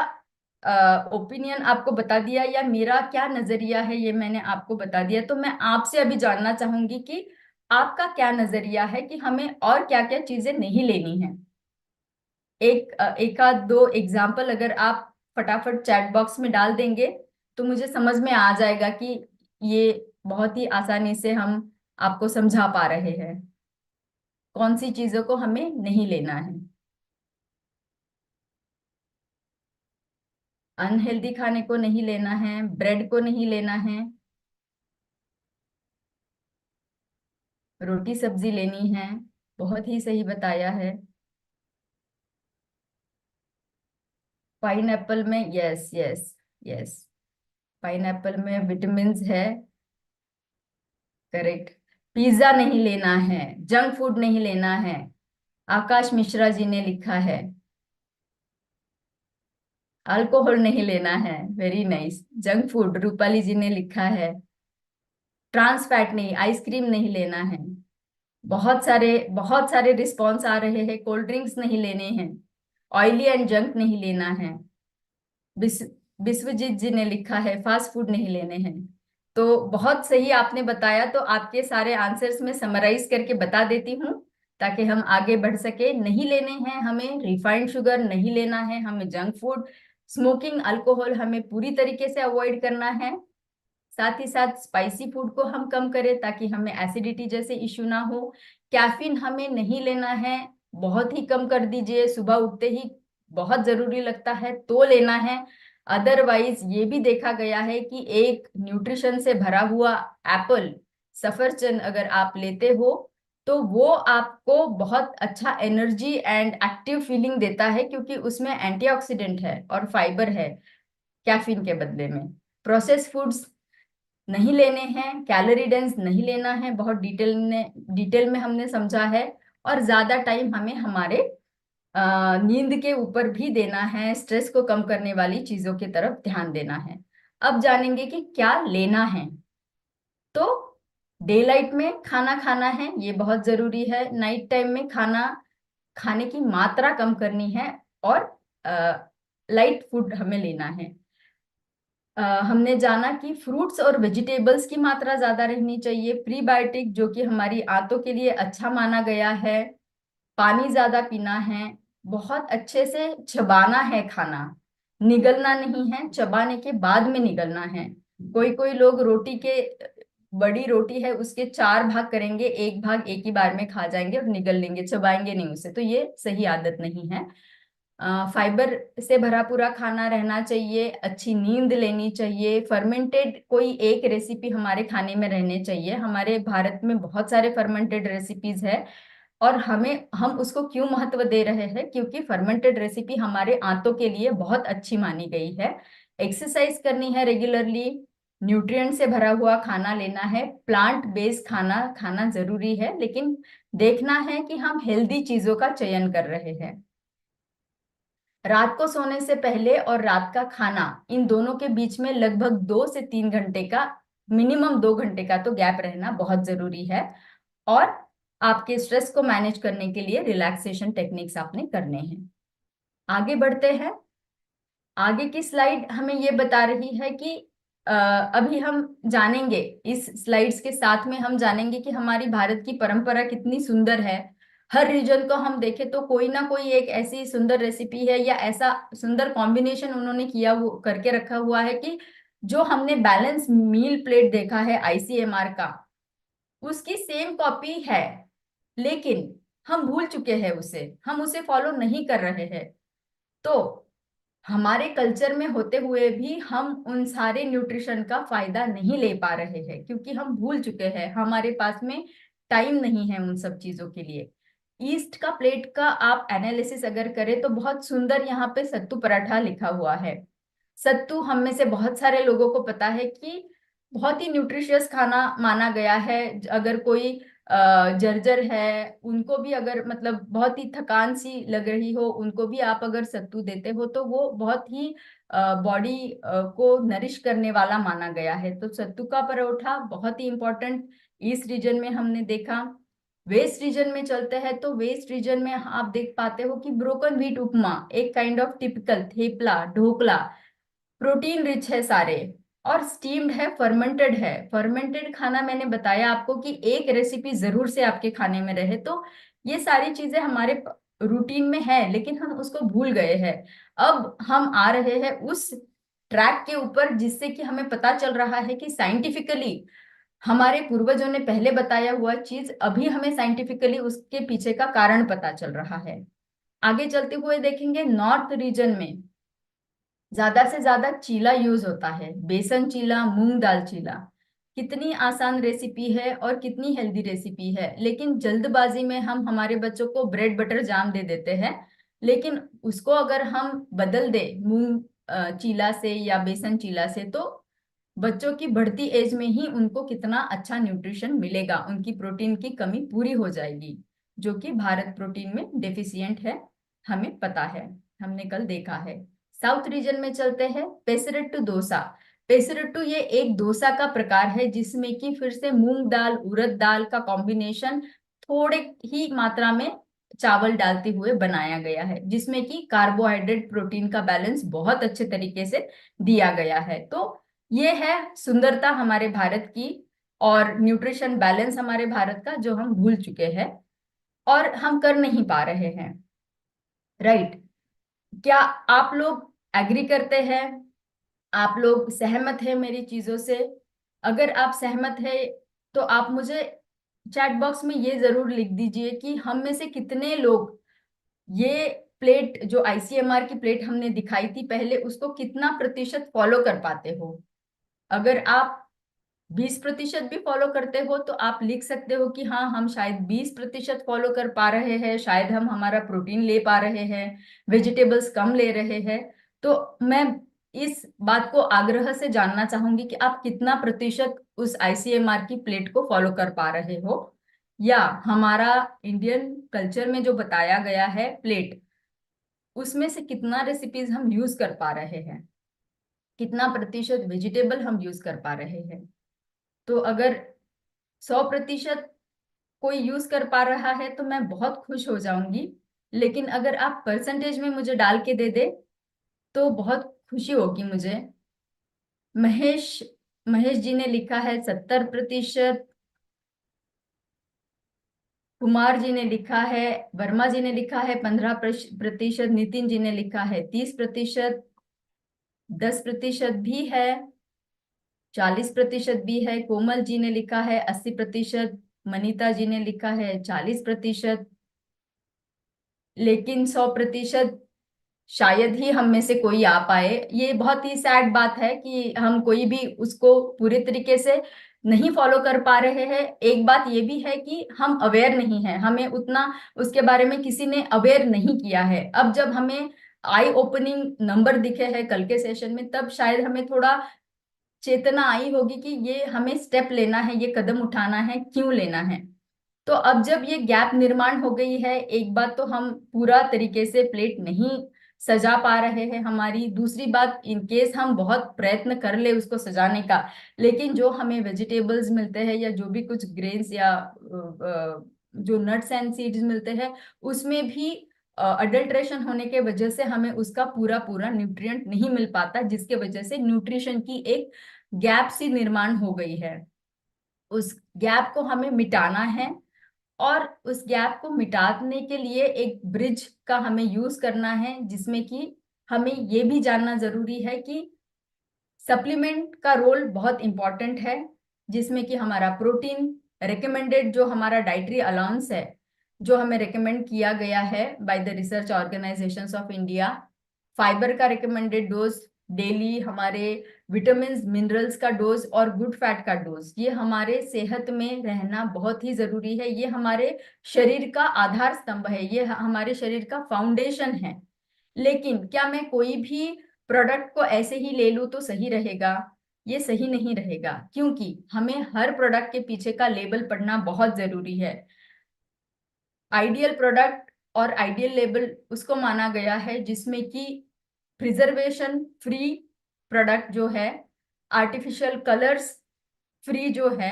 ओपिनियन आपको बता दिया, या मेरा क्या नजरिया है ये मैंने आपको बता दिया। तो मैं आपसे अभी जानना चाहूंगी कि आपका क्या नजरिया है कि हमें और क्या क्या चीजें नहीं लेनी है। एक आध दो एग्जाम्पल अगर आप फटाफट चैट बॉक्स में डाल देंगे तो मुझे समझ में आ जाएगा कि ये बहुत ही आसानी से हम आपको समझा पा रहे हैं कौन सी चीजों को हमें नहीं लेना है। अनहेल्दी खाने को नहीं लेना है, ब्रेड को नहीं लेना है, रोटी सब्जी लेनी है। बहुत ही सही बताया है। पाइनएप्पल में, यस यस यस, पाइनएप्पल में विटामिन है। करेक्ट। पिज्जा नहीं लेना है, जंक फूड नहीं लेना है, आकाश मिश्रा जी ने लिखा है। अल्कोहल नहीं लेना है, very nice. Junk food Rupali ji ने लिखा है। ट्रांस फैट नहीं, आइसक्रीम नहीं लेना है। बहुत सारे रिस्पॉन्स आ रहे हैं। कोल्ड ड्रिंक्स नहीं लेने हैं, ऑयली एंड जंक नहीं लेना है। विश्व विश्वजीत जी ने लिखा है फास्ट फूड नहीं लेने हैं। तो बहुत सही आपने बताया। तो आपके सारे आंसर्स में समराइज करके बता देती हूँ ताकि हम आगे बढ़ सके। नहीं लेने हैं हमें रिफाइंड शुगर, नहीं लेना है हमें जंक फूड, स्मोकिंग अल्कोहल हमें पूरी तरीके से अवॉइड करना है। साथ ही साथ स्पाइसी फूड को हम कम करें ताकि हमें एसिडिटी जैसे इश्यू ना हो। कैफीन हमें नहीं लेना है, बहुत ही कम कर दीजिए। सुबह उठते ही बहुत जरूरी लगता है तो लेना है। अदरवाइज ये भी देखा गया है कि एक न्यूट्रिशन से भरा हुआ एप्पल, सफरचंद अगर आप लेते हो तो वो आपको बहुत अच्छा एनर्जी एंड एक्टिव फीलिंग देता है, क्योंकि उसमें एंटीऑक्सीडेंट है और फाइबर है कैफीन के बदले में। प्रोसेस फूड्स नहीं लेने हैं, कैलोरी डेंस नहीं लेना है, बहुत डिटेल में हमने समझा है। और ज्यादा टाइम हमें हमारे नींद के ऊपर भी देना है, स्ट्रेस को कम करने वाली चीजों की तरफ ध्यान देना है। अब जानेंगे कि क्या लेना है। तो डे लाइट में खाना खाना है, ये बहुत जरूरी है। नाइट टाइम में खाना खाने की मात्रा कम करनी है, और लाइट फूड हमें लेना है। हमने जाना कि फ्रूट्स और वेजिटेबल्स की मात्रा ज्यादा रहनी चाहिए। प्रीबायोटिक जो कि हमारी आंतों के लिए अच्छा माना गया है। पानी ज्यादा पीना है, बहुत अच्छे से चबाना है खाना, निगलना नहीं है, चबाने के बाद में निगलना है। कोई कोई लोग रोटी के, बड़ी रोटी है उसके 4 भाग करेंगे, एक भाग एक ही बार में खा जाएंगे और निगल लेंगे, चबाएंगे नहीं उसे। तो ये सही आदत नहीं है। फाइबर से भरा पूरा खाना रहना चाहिए, अच्छी नींद लेनी चाहिए। फर्मेंटेड कोई एक रेसिपी हमारे खाने में रहने चाहिए। हमारे भारत में बहुत सारे फर्मेंटेड रेसिपीज है, और हम उसको क्यों महत्व दे रहे हैं, क्योंकि फर्मेंटेड रेसिपी हमारे आंतों के लिए बहुत अच्छी मानी गई है। एक्सरसाइज करनी है रेगुलरली, न्यूट्रिएंट से भरा हुआ खाना लेना है, प्लांट बेस्ड खाना खाना जरूरी है, लेकिन देखना है कि हम हेल्दी चीजों का चयन कर रहे हैं। रात को सोने से पहले और रात का खाना, इन दोनों के बीच में लगभग 2 से 3 घंटे का, मिनिमम 2 घंटे का तो गैप रहना बहुत जरूरी है। और आपके स्ट्रेस को मैनेज करने के लिए रिलैक्सेशन टेक्निक्स आपने करने हैं। आगे बढ़ते हैं। आगे की स्लाइड हमें ये बता रही है कि अभी हम जानेंगे, इस स्लाइड्स के साथ में हम जानेंगे कि हमारी भारत की परंपरा कितनी सुंदर है। हर रीजन को हम देखें तो कोई ना कोई एक ऐसी सुंदर रेसिपी है, या ऐसा सुंदर कॉम्बिनेशन उन्होंने किया वो करके रखा हुआ है कि जो हमने बैलेंस मील प्लेट देखा है आईसीएमआर का, उसकी सेम कॉपी है, लेकिन हम भूल चुके हैं उसे, हम उसे फॉलो नहीं कर रहे हैं। तो हमारे कल्चर में होते हुए भी हम उन सारे न्यूट्रिशन का फायदा नहीं ले पा रहे हैं, क्योंकि हम भूल चुके हैं, हमारे पास में टाइम नहीं है उन सब चीजों के लिए। ईस्ट का प्लेट का आप एनालिसिस अगर करें तो बहुत सुंदर यहाँ पे सत्तू पराठा लिखा हुआ है। सत्तू हम में से बहुत सारे लोगों को पता है कि बहुत ही न्यूट्रिशियस खाना माना गया है। अगर कोई जर्जर है, उनको भी अगर मतलब बहुत ही थकान सी लग रही हो, उनको भी आप अगर सत्तू देते हो तो वो बहुत ही बॉडी को नरिश करने वाला माना गया है। तो सत्तू का परोठा बहुत ही इंपॉर्टेंट इस रीजन में हमने देखा। वेस्ट रीजन में चलते हैं तो वेस्ट रीजन में आप देख पाते हो कि ब्रोकन व्हीट उपमा, एक kind of typical thepla, dhokla, protein rich है सारे, और स्टीम्ड है, फर्मेंटेड है। फर्मेंटेड खाना मैंने बताया आपको कि एक रेसिपी जरूर से आपके खाने में रहे। तो ये सारी चीजें हमारे रूटीन में है, लेकिन हम उसको भूल गए हैं। अब हम आ रहे हैं उस ट्रैक के ऊपर जिससे कि हमें पता चल रहा है कि साइंटिफिकली हमारे पूर्वजों ने पहले बताया हुआ चीज अभी हमें साइंटिफिकली उसके पीछे का कारण पता चल रहा है। आगे चलते हुए देखेंगे, नॉर्थ रीजन में ज्यादा से ज्यादा चीला यूज होता है, बेसन चीला, मूंग दाल चीला। कितनी आसान रेसिपी है और कितनी हेल्दी रेसिपी है, लेकिन जल्दबाजी में हम हमारे बच्चों को ब्रेड बटर जाम दे देते हैं। लेकिन उसको अगर हम बदल दे मूंग चीला से या बेसन चीला से, तो बच्चों की बढ़ती एज में ही उनको कितना अच्छा न्यूट्रिशन मिलेगा, उनकी प्रोटीन की कमी पूरी हो जाएगी, जो कि भारत प्रोटीन में डेफिशिएंट है, हमें पता है, हमने कल देखा है। साउथ रीजन में चलते हैं, पेसरेट्टू डोसा। पेसरेट्टू ये एक डोसा का प्रकार है जिसमें कि फिर से मूंग दाल, उड़द दाल का कॉम्बिनेशन थोड़े ही मात्रा में चावल डालते हुए बनाया गया है, जिसमें कि कार्बोहाइड्रेट प्रोटीन का बैलेंस बहुत अच्छे तरीके से दिया गया है। तो ये है सुंदरता हमारे भारत की और न्यूट्रिशन बैलेंस हमारे भारत का, जो हम भूल चुके हैं और हम कर नहीं पा रहे हैं। राइट? क्या आप लोग एग्री करते हैं? आप लोग सहमत हैं मेरी चीजों से? अगर आप सहमत है तो आप मुझे चैट बॉक्स में ये जरूर लिख दीजिए कि हम में से कितने लोग ये प्लेट, जो आईसीएमआर की प्लेट हमने दिखाई थी पहले, उसको कितना प्रतिशत फॉलो कर पाते हो। अगर आप 20% भी फॉलो करते हो तो आप लिख सकते हो कि हाँ, हम शायद 20% फॉलो कर पा रहे हैं, शायद हम हमारा प्रोटीन ले पा रहे हैं, वेजिटेबल्स कम ले रहे हैं। तो मैं इस बात को आग्रह से जानना चाहूंगी कि आप कितना प्रतिशत उस आईसीएमआर की प्लेट को फॉलो कर पा रहे हो, या हमारा इंडियन कल्चर में जो बताया गया है प्लेट, उसमें से कितना रेसिपीज हम यूज कर पा रहे हैं, कितना प्रतिशत वेजिटेबल हम यूज कर पा रहे हैं। तो अगर 100% कोई यूज कर पा रहा है तो मैं बहुत खुश हो जाऊंगी, लेकिन अगर आप परसेंटेज में मुझे डाल के दे दे तो बहुत खुशी होगी मुझे। महेश महेश जी ने लिखा है 70%, कुमार जी ने लिखा है, वर्मा जी ने लिखा है 15%, नितिन जी ने लिखा है 30%, 10% भी है, 40% भी है, कोमल जी ने लिखा है 80%, मनीता जी ने लिखा है 40%, लेकिन 100% शायद ही हम में से कोई आ पाए। ये बहुत ही सैड बात है कि हम कोई भी उसको पूरे तरीके से नहीं फॉलो कर पा रहे हैं। एक बात ये भी है कि हम अवेयर नहीं है, हमें उतना उसके बारे में किसी ने अवेयर नहीं किया है। अब जब हमें आई ओपनिंग नंबर दिखे हैं कल के सेशन में, तब शायद हमें थोड़ा चेतना आई होगी कि ये हमें स्टेप लेना है, ये कदम उठाना है, क्यों लेना है। तो अब जब ये गैप निर्माण हो गई है, एक बात तो हम पूरा तरीके से प्लेट नहीं सजा पा रहे हैं हमारी, दूसरी बात इन केस हम बहुत प्रयत्न कर ले उसको सजाने का, लेकिन जो हमें वेजिटेबल्स मिलते हैं या जो भी कुछ ग्रेन्स या जो नट्स एंड सीड्स मिलते हैं, उसमें भी अडल्ट्रेशन होने के वजह से हमें उसका पूरा पूरा न्यूट्रिएंट नहीं मिल पाता, जिसके वजह से न्यूट्रिशन की एक गैप सी निर्माण हो गई है। उस गैप को हमें मिटाना है, और उस गैप को मिटाने के लिए एक ब्रिज का हमें यूज करना है, जिसमें कि हमें ये भी जानना जरूरी है कि सप्लीमेंट का रोल बहुत इंपॉर्टेंट है, जिसमें कि हमारा प्रोटीन रिकमेंडेड, जो हमारा डाइटरी अलाउंस है, जो हमें रिकमेंड किया गया है by the research organisations of India, fibre का रिकमेंडेड डोज डेली, हमारे विटामिन मिनरल्स का डोज और गुड फैट का डोज, ये हमारे सेहत में रहना बहुत ही जरूरी है। ये हमारे शरीर का आधार स्तंभ है, ये हमारे शरीर का फाउंडेशन है। लेकिन क्या मैं कोई भी प्रोडक्ट को ऐसे ही ले लूं तो सही रहेगा? ये सही नहीं रहेगा, क्योंकि हमें हर प्रोडक्ट के पीछे का लेबल पढ़ना बहुत जरूरी है। आइडियल प्रोडक्ट और आइडियल लेबल उसको माना गया है जिसमें कि प्रिजर्वेशन फ्री प्रोडक्ट जो है, आर्टिफिशियल कलर्स फ्री जो है,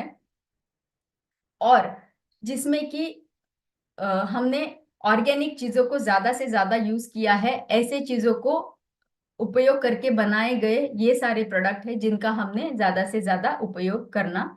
और जिसमें कि हमने ऑर्गेनिक चीजों को ज्यादा से ज्यादा यूज किया है। ऐसे चीजों को उपयोग करके बनाए गए ये सारे प्रोडक्ट है जिनका हमने ज्यादा से ज्यादा उपयोग करना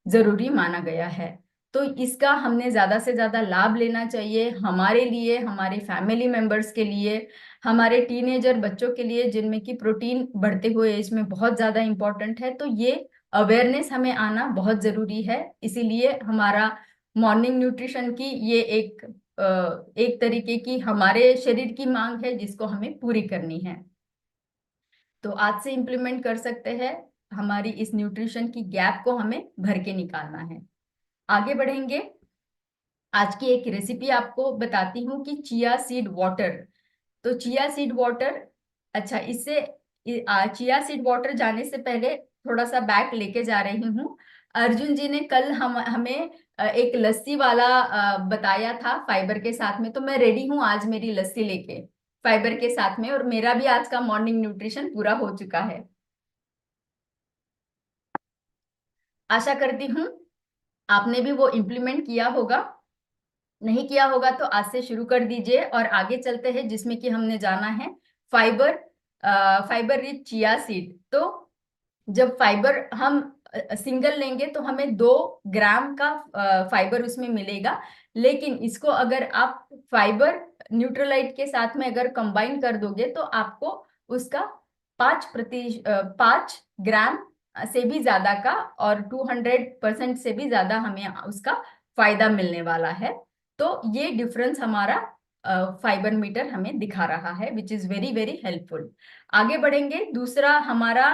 जरूरी माना गया है। तो इसका हमने ज्यादा से ज्यादा लाभ लेना चाहिए, हमारे लिए, हमारे फैमिली मेंबर्स के लिए, हमारे टीनेजर बच्चों के लिए जिनमें कि प्रोटीन बढ़ते हुए एज में बहुत ज्यादा इंपॉर्टेंट है। तो ये अवेयरनेस हमें आना बहुत जरूरी है। इसीलिए हमारा मॉर्निंग न्यूट्रिशन की ये एक तरीके की हमारे शरीर की मांग है जिसको हमें पूरी करनी है। तो आज से इम्प्लीमेंट कर सकते हैं। हमारी इस न्यूट्रिशन की गैप को हमें भर के निकालना है। आगे बढ़ेंगे। आज की एक रेसिपी आपको बताती हूँ कि चिया सीड वाटर। तो चिया सीड वाटर, अच्छा इससे चिया सीड वाटर जाने से पहले थोड़ा सा बैक लेके जा रही हूँ। अर्जुन जी ने कल हमें एक लस्सी वाला बताया था फाइबर के साथ में। तो मैं रेडी हूँ आज मेरी लस्सी लेके फाइबर के साथ में, और मेरा भी आज का मॉर्निंग न्यूट्रिशन पूरा हो चुका है। आशा करती हूँ आपने भी वो इम्प्लीमेंट किया होगा। नहीं किया होगा तो आज से शुरू कर दीजिए और आगे चलते हैं, जिसमें कि हमने जाना है fibre, fibre rich chia seed. तो जब फाइबर हम सिंगल लेंगे तो हमें 2 ग्राम का फाइबर उसमें मिलेगा। लेकिन इसको अगर आप फाइबर न्यूट्रलाइट के साथ में अगर कंबाइन कर दोगे तो आपको उसका 5 ग्राम से भी ज्यादा का और 200% से भी ज्यादा हमें उसका फायदा मिलने वाला है। तो ये डिफरेंस हमारा फाइबर मीटर हमें दिखा रहा है, which is very very helpful. आगे बढ़ेंगे। दूसरा हमारा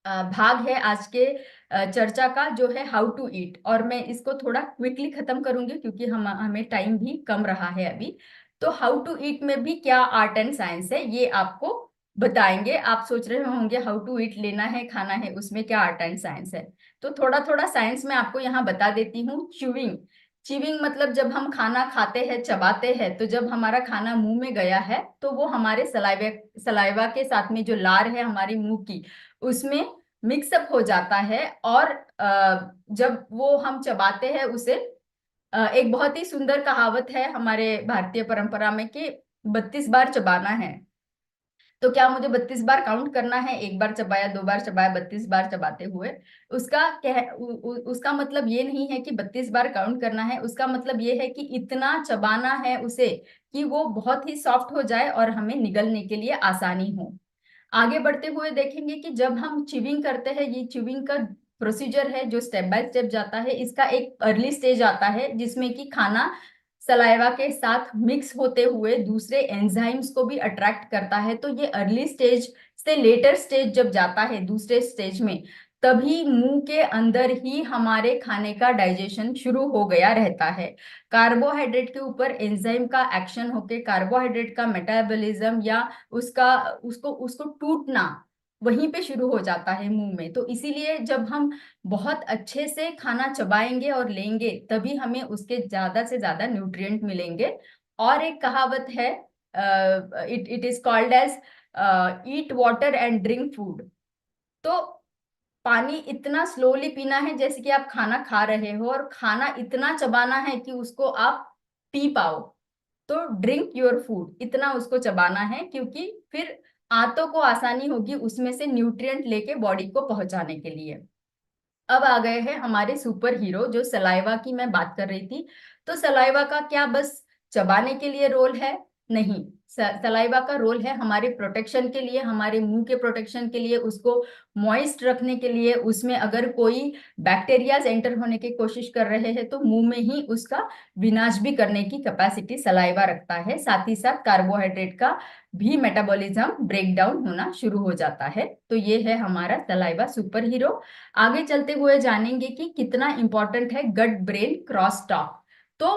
भाग है आज के चर्चा का, जो है हाउ टू ईट। और मैं इसको थोड़ा क्विकली खत्म करूंगी क्योंकि हमें टाइम भी कम रहा है अभी। तो हाउ टू ईट में भी क्या आर्ट एंड साइंस है ये आपको बताएंगे। आप सोच रहे होंगे हाउ टू ईट लेना है, खाना है, उसमें क्या आर्ट एंड साइंस है। तो थोड़ा थोड़ा साइंस में आपको यहाँ बता देती हूँ। च्यूइंग, च्यूइंग मतलब जब हम खाना खाते हैं, चबाते हैं, तो जब हमारा खाना मुंह में गया है तो वो हमारे सलाइवा के साथ में जो लार है हमारी मुंह की, उसमें मिक्सअप हो जाता है। और जब वो हम चबाते हैं उसे, एक बहुत ही सुंदर कहावत है हमारे भारतीय परंपरा में कि 32 बार चबाना है। तो क्या मुझे 32 बार काउंट करना है? एक बार चबाया, 2 बार चबाया, 32 बार चबाते हुए? उसका मतलब ये नहीं है कि 32 बार काउंट करना है। उसका मतलब ये है कि इतना चबाना है उसे कि वो बहुत ही सॉफ्ट हो जाए और हमें निगलने के लिए आसानी हो। आगे बढ़ते हुए देखेंगे कि जब हम च्यूइंग करते हैं, ये च्यूइंग का प्रोसीजर है जो स्टेप बाय स्टेप जाता है। इसका एक अर्ली स्टेज आता है जिसमें कि खाना सलाइवा के साथ मिक्स होते हुए दूसरे एंजाइम्स को भी अट्रैक्ट करता है। तो ये अर्ली स्टेज से लेटर स्टेज जब जाता है, दूसरे स्टेज में, तभी मुंह के अंदर ही हमारे खाने का डाइजेशन शुरू हो गया रहता है। कार्बोहाइड्रेट के ऊपर एंजाइम का एक्शन होके कार्बोहाइड्रेट का मेटाबॉलिज्म या उसका उसको उसको टूटना वहीं पे शुरू हो जाता है मुंह में। तो इसीलिए जब हम बहुत अच्छे से खाना चबाएंगे और लेंगे तभी हमें उसके ज्यादा से ज्यादा न्यूट्रिएंट मिलेंगे। और एक कहावत है, it is called as eat water and drink food. तो पानी इतना स्लोली पीना है जैसे कि आप खाना खा रहे हो, और खाना इतना चबाना है कि उसको आप पी पाओ। तो ड्रिंक योर फूड, इतना उसको चबाना है, क्योंकि फिर आंतों को आसानी होगी उसमें से न्यूट्रिएंट लेके बॉडी को पहुंचाने के लिए। अब आ गए हैं हमारे सुपर हीरो, जो सलाइवा की मैं बात कर रही थी। तो सलाइवा का क्या बस चबाने के लिए रोल है? नहीं, सलाइवा का रोल है हमारे प्रोटेक्शन के लिए, हमारे मुंह के प्रोटेक्शन के लिए, उसको मॉइस्ट रखने के लिए। उसमें अगर कोई बैक्टीरियाज एंटर होने की कोशिश कर रहे हैं तो मुंह में ही उसका विनाश भी करने की कैपेसिटी सलाइवा रखता है। साथ ही साथ कार्बोहाइड्रेट का भी मेटाबॉलिज्म ब्रेक डाउन होना शुरू हो जाता है। तो ये है हमारा सलाइवा सुपर हीरो। आगे चलते हुए जानेंगे कि कितना इंपॉर्टेंट है गट ब्रेन क्रॉस टॉक। तो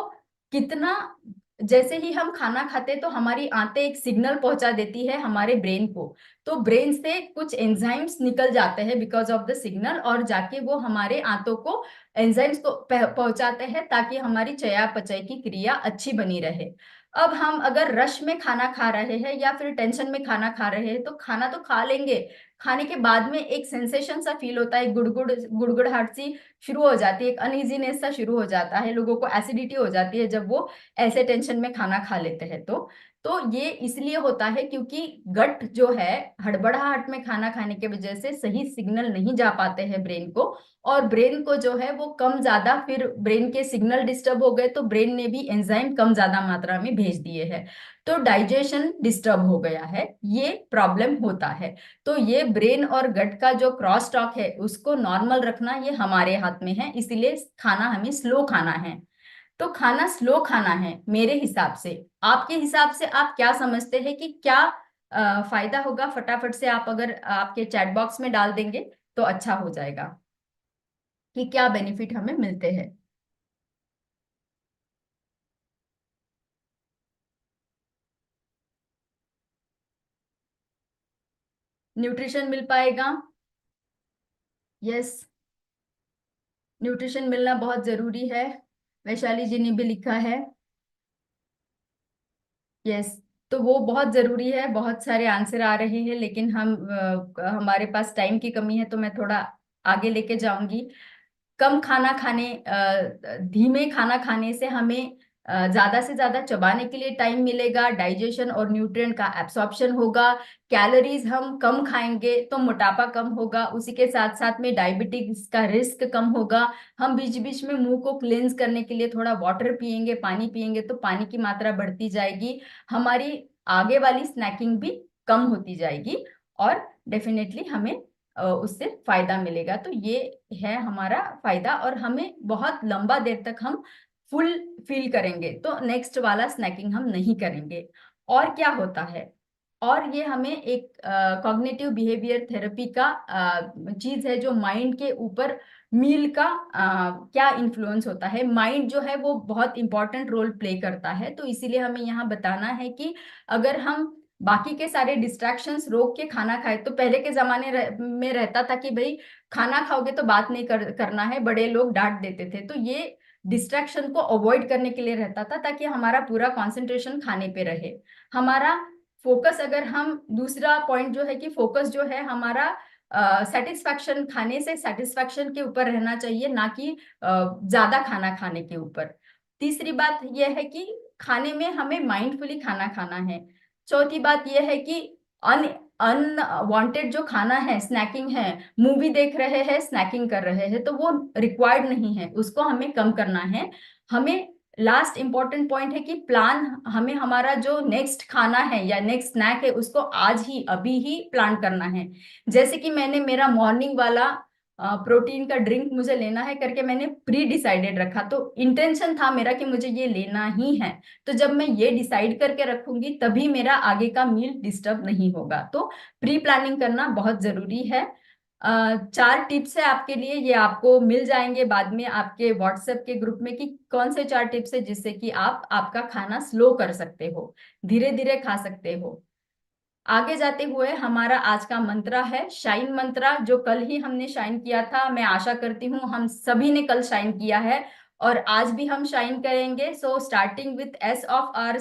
कितना, जैसे ही हम खाना खाते तो हमारी आंतें एक सिग्नल पहुंचा देती है हमारे ब्रेन को। तो ब्रेन से कुछ एंजाइम्स निकल जाते हैं बिकॉज ऑफ द सिग्नल, और जाके वो हमारे आंतों को एंजाइम्स को पहुंचाते हैं ताकि हमारी चयापचय की क्रिया अच्छी बनी रहे। अब हम अगर रश में खाना खा रहे हैं या फिर टेंशन में खाना खा रहे हैं तो खाना तो खा लेंगे, खाने के बाद में एक सेंसेशन सा फील होता है, गुड़गुड़ गुड़गुड़ाहट सी शुरू हो जाती है, एक अनइजीनेस सा शुरू हो जाता है, लोगों को एसिडिटी हो जाती है जब वो ऐसे टेंशन में खाना खा लेते हैं। तो ये इसलिए होता है क्योंकि गट जो है, हड़बड़ाहट में खाना खाने की वजह से सही सिग्नल नहीं जा पाते हैं ब्रेन को, और ब्रेन को जो है वो कम ज्यादा, फिर ब्रेन के सिग्नल डिस्टर्ब हो गए तो ब्रेन ने भी एंजाइम कम ज्यादा मात्रा में भेज दिए हैं, तो डाइजेशन डिस्टर्ब हो गया है, ये प्रॉब्लम होता है। तो ये ब्रेन और गट का जो क्रॉस टॉक है उसको नॉर्मल रखना ये हमारे हाथ में है, इसीलिए खाना हमें स्लो खाना है। तो खाना स्लो खाना है मेरे हिसाब से। आपके हिसाब से आप क्या समझते हैं कि क्या फायदा होगा? फटाफट से आप अगर आपके चैट बॉक्स में डाल देंगे तो अच्छा हो जाएगा कि क्या बेनिफिट हमें मिलते हैं। न्यूट्रिशन मिल पाएगा? यस, न्यूट्रिशन मिलना बहुत जरूरी है, वैशाली जी ने भी लिखा है। यस, तो वो बहुत जरूरी है। बहुत सारे आंसर आ रहे हैं लेकिन हमारे पास टाइम की कमी है, तो मैं थोड़ा आगे लेके जाऊंगी। कम खाना खाने, धीमे खाना खाने से हमें ज्यादा से ज्यादा चबाने के लिए टाइम मिलेगा, डाइजेशन और न्यूट्रिएंट का एब्सॉर्प्शन होगा, कैलोरीज हम कम खाएंगे तो मोटापा कम होगा, उसी के साथ साथ में डायबिटीज का रिस्क कम होगा। हम बीच बीच में मुंह को क्लेंस करने के लिए थोड़ा वाटर पियेंगे, पानी पियेंगे तो पानी की मात्रा बढ़ती जाएगी, हमारी आगे वाली स्नैकिंग भी कम होती जाएगी, और डेफिनेटली हमें उससे फायदा मिलेगा। तो ये है हमारा फायदा, और हमें बहुत लंबा देर तक हम फुल फील करेंगे, तो नेक्स्ट वाला स्नैकिंग हम नहीं करेंगे। और क्या होता है, और ये हमें एक कॉग्निटिव बिहेवियर थेरेपी का चीज है जो माइंड के ऊपर मील का क्या इन्फ्लुएंस होता है। माइंड जो है वो बहुत इंपॉर्टेंट रोल प्ले करता है, तो इसीलिए हमें यहाँ बताना है कि अगर हम बाकी के सारे डिस्ट्रैक्शंस रोक के खाना खाए, तो पहले के जमाने में रहता था कि भाई खाना खाओगे तो बात नहीं करना है, बड़े लोग डांट देते थे, तो ये डिस्ट्रैक्शन को अवॉइड करने के लिए रहता था ताकि हमारा पूरा कंसंट्रेशन खाने पे रहे, हमारा फोकस। अगर हम दूसरा पॉइंट जो है कि फोकस जो है हमारा सेटिस्फैक्शन, खाने से सेटिस्फैक्शन के ऊपर रहना चाहिए, ना कि ज्यादा खाना खाने के ऊपर। तीसरी बात यह है कि खाने में हमें माइंडफुली खाना खाना है। चौथी बात यह है कि अन अनवांटेड जो खाना है, स्नैकिंग है, मूवी देख रहे हैं स्नैकिंग कर रहे हैं, तो वो रिक्वायर्ड नहीं है, उसको हमें कम करना है। हमें लास्ट इंपॉर्टेंट पॉइंट है कि प्लान, हमें हमारा जो नेक्स्ट खाना है या नेक्स्ट स्नैक है उसको आज ही अभी ही प्लान करना है। जैसे कि मैंने मेरा मॉर्निंग वाला प्रोटीन का ड्रिंक मुझे लेना है करके मैंने प्री डिसाइडेड रखा, तो इंटेंशन था मेरा कि मुझे ये लेना ही है, तो जब मैं ये डिसाइड करके रखूंगी तभी मेरा आगे का मील डिस्टर्ब नहीं होगा। तो प्री प्लानिंग करना बहुत जरूरी है। 4 टिप्स है आपके लिए, ये आपको मिल जाएंगे बाद में आपके व्हाट्सएप के ग्रुप में कि कौन से 4 टिप्स है जिससे कि आप आपका खाना स्लो कर सकते हो, धीरे धीरे खा सकते हो। आगे जाते हुए हमारा आज का मंत्रा है शाइन मंत्रा, जो कल ही हमने शाइन किया था। मैं आशा करती हूँ हम सभी ने कल शाइन किया है और आज भी हम शाइन करेंगे। So starting with S of R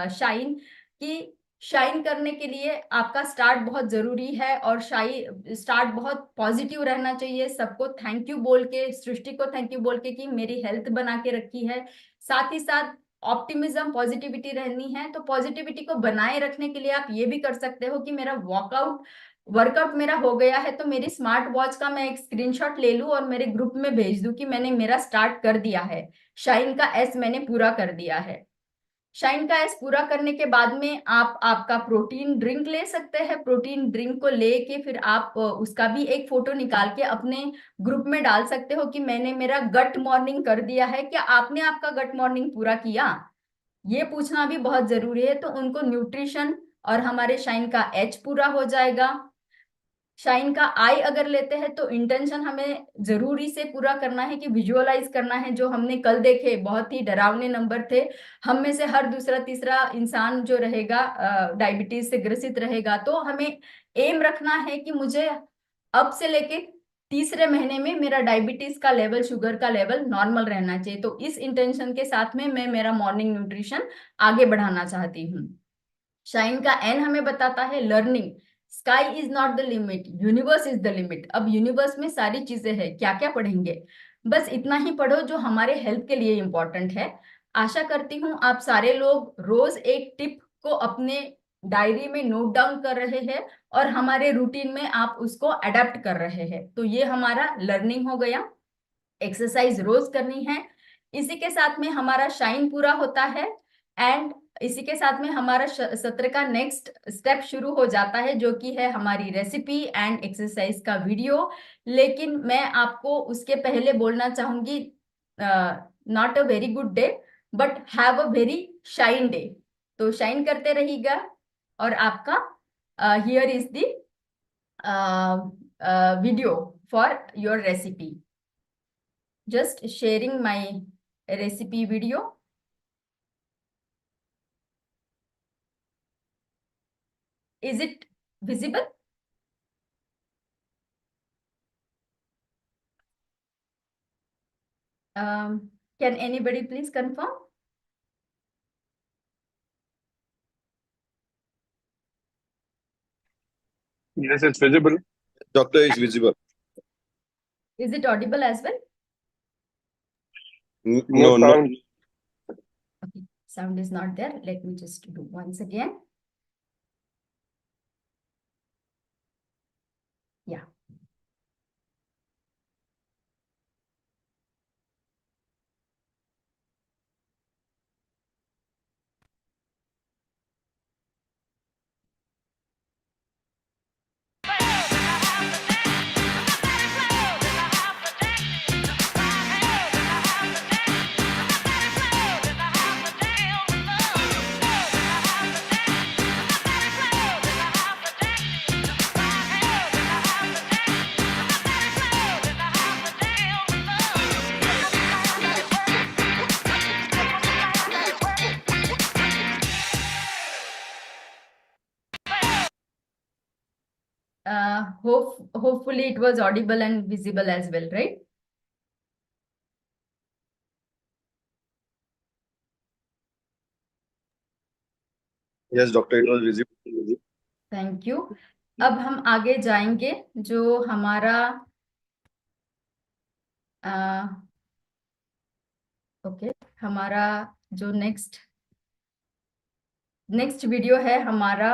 shine, कि शाइन करने के लिए आपका स्टार्ट बहुत जरूरी है, और स्टार्ट बहुत पॉजिटिव रहना चाहिए, सबको थैंक यू बोल के, सृष्टि को थैंक यू बोल के कि मेरी हेल्थ बना के रखी है। साथ ही साथ ऑप्टिमिज्म, पॉजिटिविटी रहनी है। तो पॉजिटिविटी को बनाए रखने के लिए आप ये भी कर सकते हो कि मेरा वर्कआउट मेरा हो गया है तो मेरी स्मार्ट वॉच का मैं एक स्क्रीनशॉट ले लूं और मेरे ग्रुप में भेज दूं कि मैंने मेरा स्टार्ट कर दिया है, शाइन का एस मैंने पूरा कर दिया है। शाइन का एस पूरा करने के बाद में आप आपका प्रोटीन ड्रिंक ले सकते हैं। प्रोटीन ड्रिंक को लेके फिर आप उसका भी एक फोटो निकाल के अपने ग्रुप में डाल सकते हो कि मैंने मेरा गट मॉर्निंग कर दिया है। क्या आपने आपका गट मॉर्निंग पूरा किया, ये पूछना भी बहुत जरूरी है। तो उनको न्यूट्रिशन और हमारे शाइन का एच पूरा हो जाएगा। शाइन का आई अगर लेते हैं तो इंटेंशन हमें जरूरी से पूरा करना है कि विजुअलाइज करना है। जो हमने कल देखे बहुत ही डरावने नंबर थे, हम में से हर दूसरा तीसरा इंसान जो रहेगा डायबिटीज से ग्रसित रहेगा, तो हमें एम रखना है कि मुझे अब से लेके तीसरे महीने में मेरा डायबिटीज का लेवल, शुगर का लेवल नॉर्मल रहना चाहिए। तो इस इंटेंशन के साथ में मैं मेरा मॉर्निंग न्यूट्रिशन आगे बढ़ाना चाहती हूँ। शाइन का एन हमें बताता है learning. Sky is not the limit, universe is the limit. अब यूनिवर्स में सारी चीजें हैं, क्या क्या पढ़ेंगे, बस इतना ही पढ़ो जो हमारे हेल्थ के लिए इंपॉर्टेंट है। आशा करती हूँ आप सारे लोग रोज एक टिप को अपने डायरी में नोट डाउन कर रहे हैं और हमारे रूटीन में आप उसको अडेप्ट कर रहे हैं। तो ये हमारा लर्निंग हो गया। एक्सरसाइज रोज करनी है। इसी के साथ में हमारा शाइन पूरा होता है एंड इसी के साथ में हमारा सत्र का नेक्स्ट स्टेप शुरू हो जाता है, जो कि है हमारी रेसिपी एंड एक्सरसाइज का वीडियो। लेकिन मैं आपको उसके पहले बोलना चाहूंगी, not a very good day but have a very shine day. तो शाइन करते रहिएगा। और आपका here is the video for your recipe. Just sharing my recipe video. Is it visible? Can anybody please confirm? Yes, it's visible. Doctor is visible. Is it audible as well? No, no. Sound. Okay, sound is not there. Let me just do once again. Yeah. Hopefully it was audible and visible as well, right? Yes, doctor, it was visible. Thank you. अब हम आगे जाएंगे। जो हमारा okay हमारा जो next video है हमारा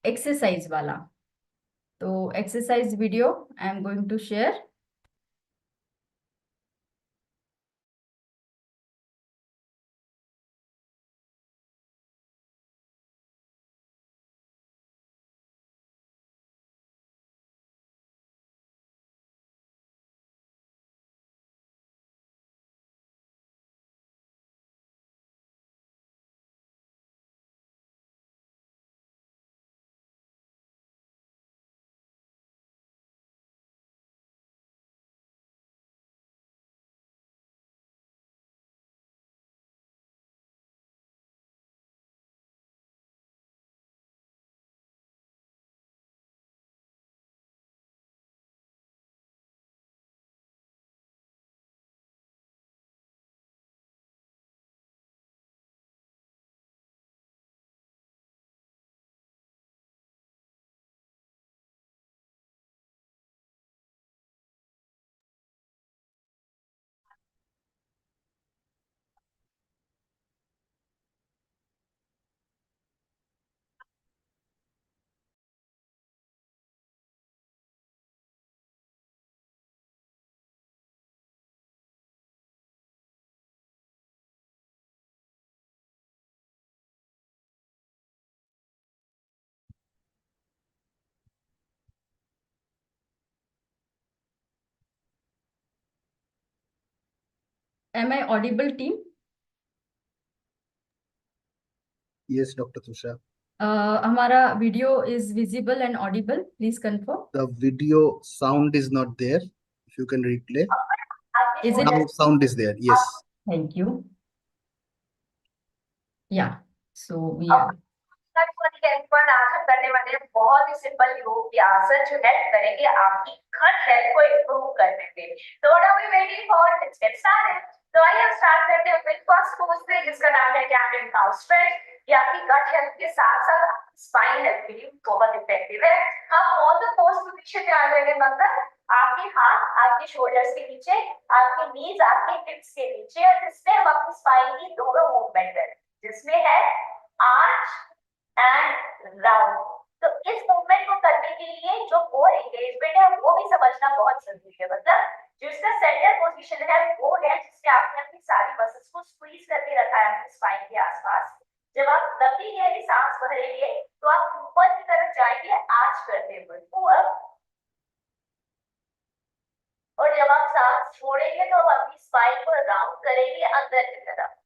एक्सरसाइज वाला। तो exercise video I am going to share. Am I audible, team? Yes, Dr. Tusha. हमारा video is visible and audible, please confirm. The video sound is not there. If you can replay. Is it? Now sound is there. Yes. Thank you. या so we are पर आसन करने वाले बहुत ही simple योग के आसन जो हेल्प करेंगे आपकी गट हेल्थ को मूव करने के लिए। So what are we waiting for? Let's get started. तो आइए हम स्टार्ट करते हैं विद फर्स्ट पोज से, जिसका नाम है कैट एंड काउ स्ट्रेच। ये आपकी गट हेल्थ के साथ साथ स्पाइन हेल्थ के लिए बहुत इफेक्टिव है। हम ऑन द पोज पोजीशन में आ जाएंगे, मतलब आपके हाथ आपके शोल्डर्स के नीचे, आपके नीज आपके हिप्स के नीचे, और इसमें हम अपनी स्पाइन की दोनों मूवमेंट करें, जिसमें है आर्च एंड राउंड। तो इस मूवमेंट को करने के लिए जो कोर एंगेजमेंट है वो भी समझना बहुत जरूरी है। मतलब जो इसका सेंटर पोजीशन है वो है जिससे आपने अपनी सारी मसल्स को स्क्वीज करके रखा है अपनी स्पाइन के आसपास। जब आप लंबी गहरी सांस भरेंगे तो आप ऊपर की तरफ जाएंगे आर्च करते हुए ऊपर, और जब आप सांस छोड़ेंगे तो आप अपनी स्पाइन को राउंड करेंगे अंदर की तरफ।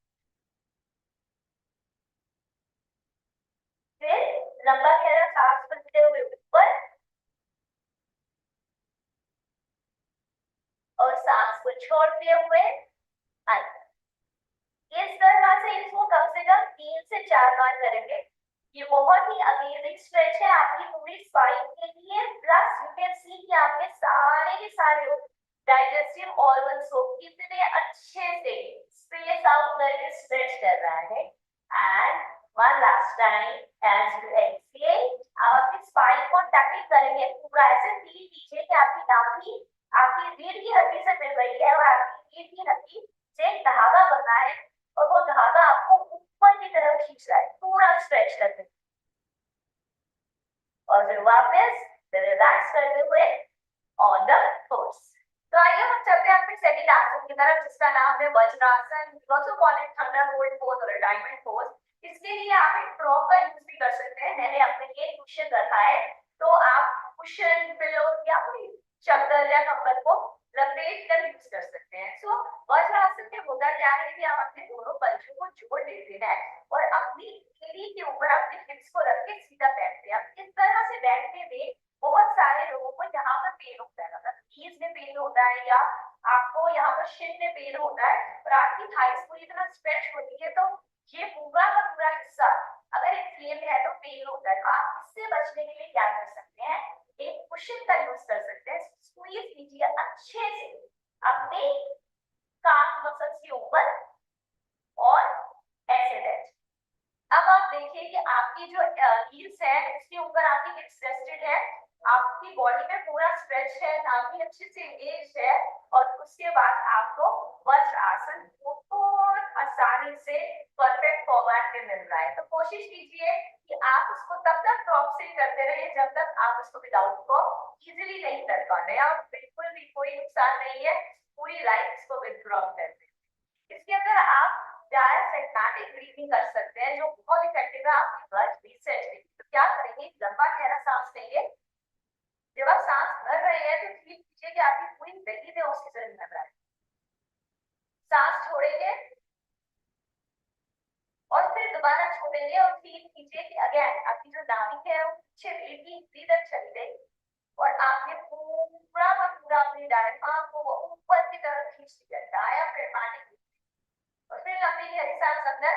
फिर लंबा गहरा सांस भरते हुए ऊपर और सांस को छोड़ते हुए अंदर। इस तरह से इसको कम से कम 3 से 4 बार करेंगे। ये बहुत ही अमेजिंग स्ट्रेच है आपकी पूरी स्पाइन के लिए। प्लस यू कैन सी कि आपके सारे के सारे डाइजेस्टिव ऑर्गन्स को कितने अच्छे से स्पेस आउट करके स्ट्रेच कर रहा है। And one last time as you exhale, आप अपनी स्पाइन को टकिंग करेंगे पूरा, ऐसे फील कीजिए कि आपकी नाभि आपकी रीढ़ की हड्डी से मिल रही है और आपकी रीढ़ की हड्डी से धागा बना है और वो धागा आपको ऊपर की तरफ खींच रहा है, पूरा स्ट्रेच करते हुए। और फिर वापस रिलैक्स करते हुए ऑन द पोज। तो आइए हम चलते हैं अपने सेकंड आसन की तरफ, जिसका नाम है vajrasana, also called it Thunderbolt pose और डायमंड पोज। इसके लिए आप एक फ्रॉक का यूज भी कर सकते हैं। मैंने अपने लिए कुशन रखा है, तो आप कुशन, पिलो या कोई चादर या कंबल को लपेट कर यूज कर सकते हैं। सो वज्रासन में होता क्या है कि आप अपने दोनों पलकों को जोड़ लेते हैं और अपनी एड़ी के ऊपर अपने हिप्स को रख के सीधा बैठते हैं। इस तरह से बैठने में बहुत सारे लोगों को यहाँ पर पेन होता है, मतलब नीज में पेन होता है या आपको यहाँ पर शिन में पेन होता है और आपकी थाइस पूरी तरह स्ट्रेच होती है, तो ये पूरा का पूरा हिस्सा अगर इन्फ्लेम है तो पेन होता है। तो आप इससे बचने के लिए क्या कर सकते हैं, एक कुशन का यूज कर सकते हैं। स्क्वीज कीजिए अच्छे से अपने कान मसल्स के ऊपर और ऐसे बैठ। अब आप देखिए कि आपकी जो हील्स है इसके ऊपर आपकी हिप्स रेस्टेड है, आपकी बॉडी में पूरा स्ट्रेच है, नाभि अच्छे से एंगेज है, और उसके बाद आपको वज्र आसन बहुत आसानी से परफेक्ट फॉर्मेट में मिल रहा है। तो कोशिश कीजिए कि आप उसको तब तक टॉप से करते रहिए जब तक आप उसको विदाउट को इजीली नहीं कर पा रहे। और बिल्कुल भी कोई नुकसान नहीं है, पूरी लाइफ इसको विथड्रॉ करते हैं। इसके अंदर आप डायफ्रैग्मेटिक ब्रीथिंग कर सकते हैं जो बहुत इफेक्टिव है आपकी ब्लड रीसेट के लिए। तो क्या करेंगे, लंबा गहरा सांस लेंगे। जब आप सांस भर रहे हैं तो फील कीजिए कि आपकी पूरी बॉडी में ऑक्सीजन मिल रहा है। सांस छोड़ेंगे और फिर दोबारा छोड़ेंगे और फील कीजिए कि अगेन आपकी जो नाभि है वो पीछे भीतर चली गई और आपने पूरा का पूरा अपनी डायफ्राम को ऊपर की तरफ खींच लिया, डायफ्रैग्मेटिक। और फिर लंबी गहरी सांस अंदर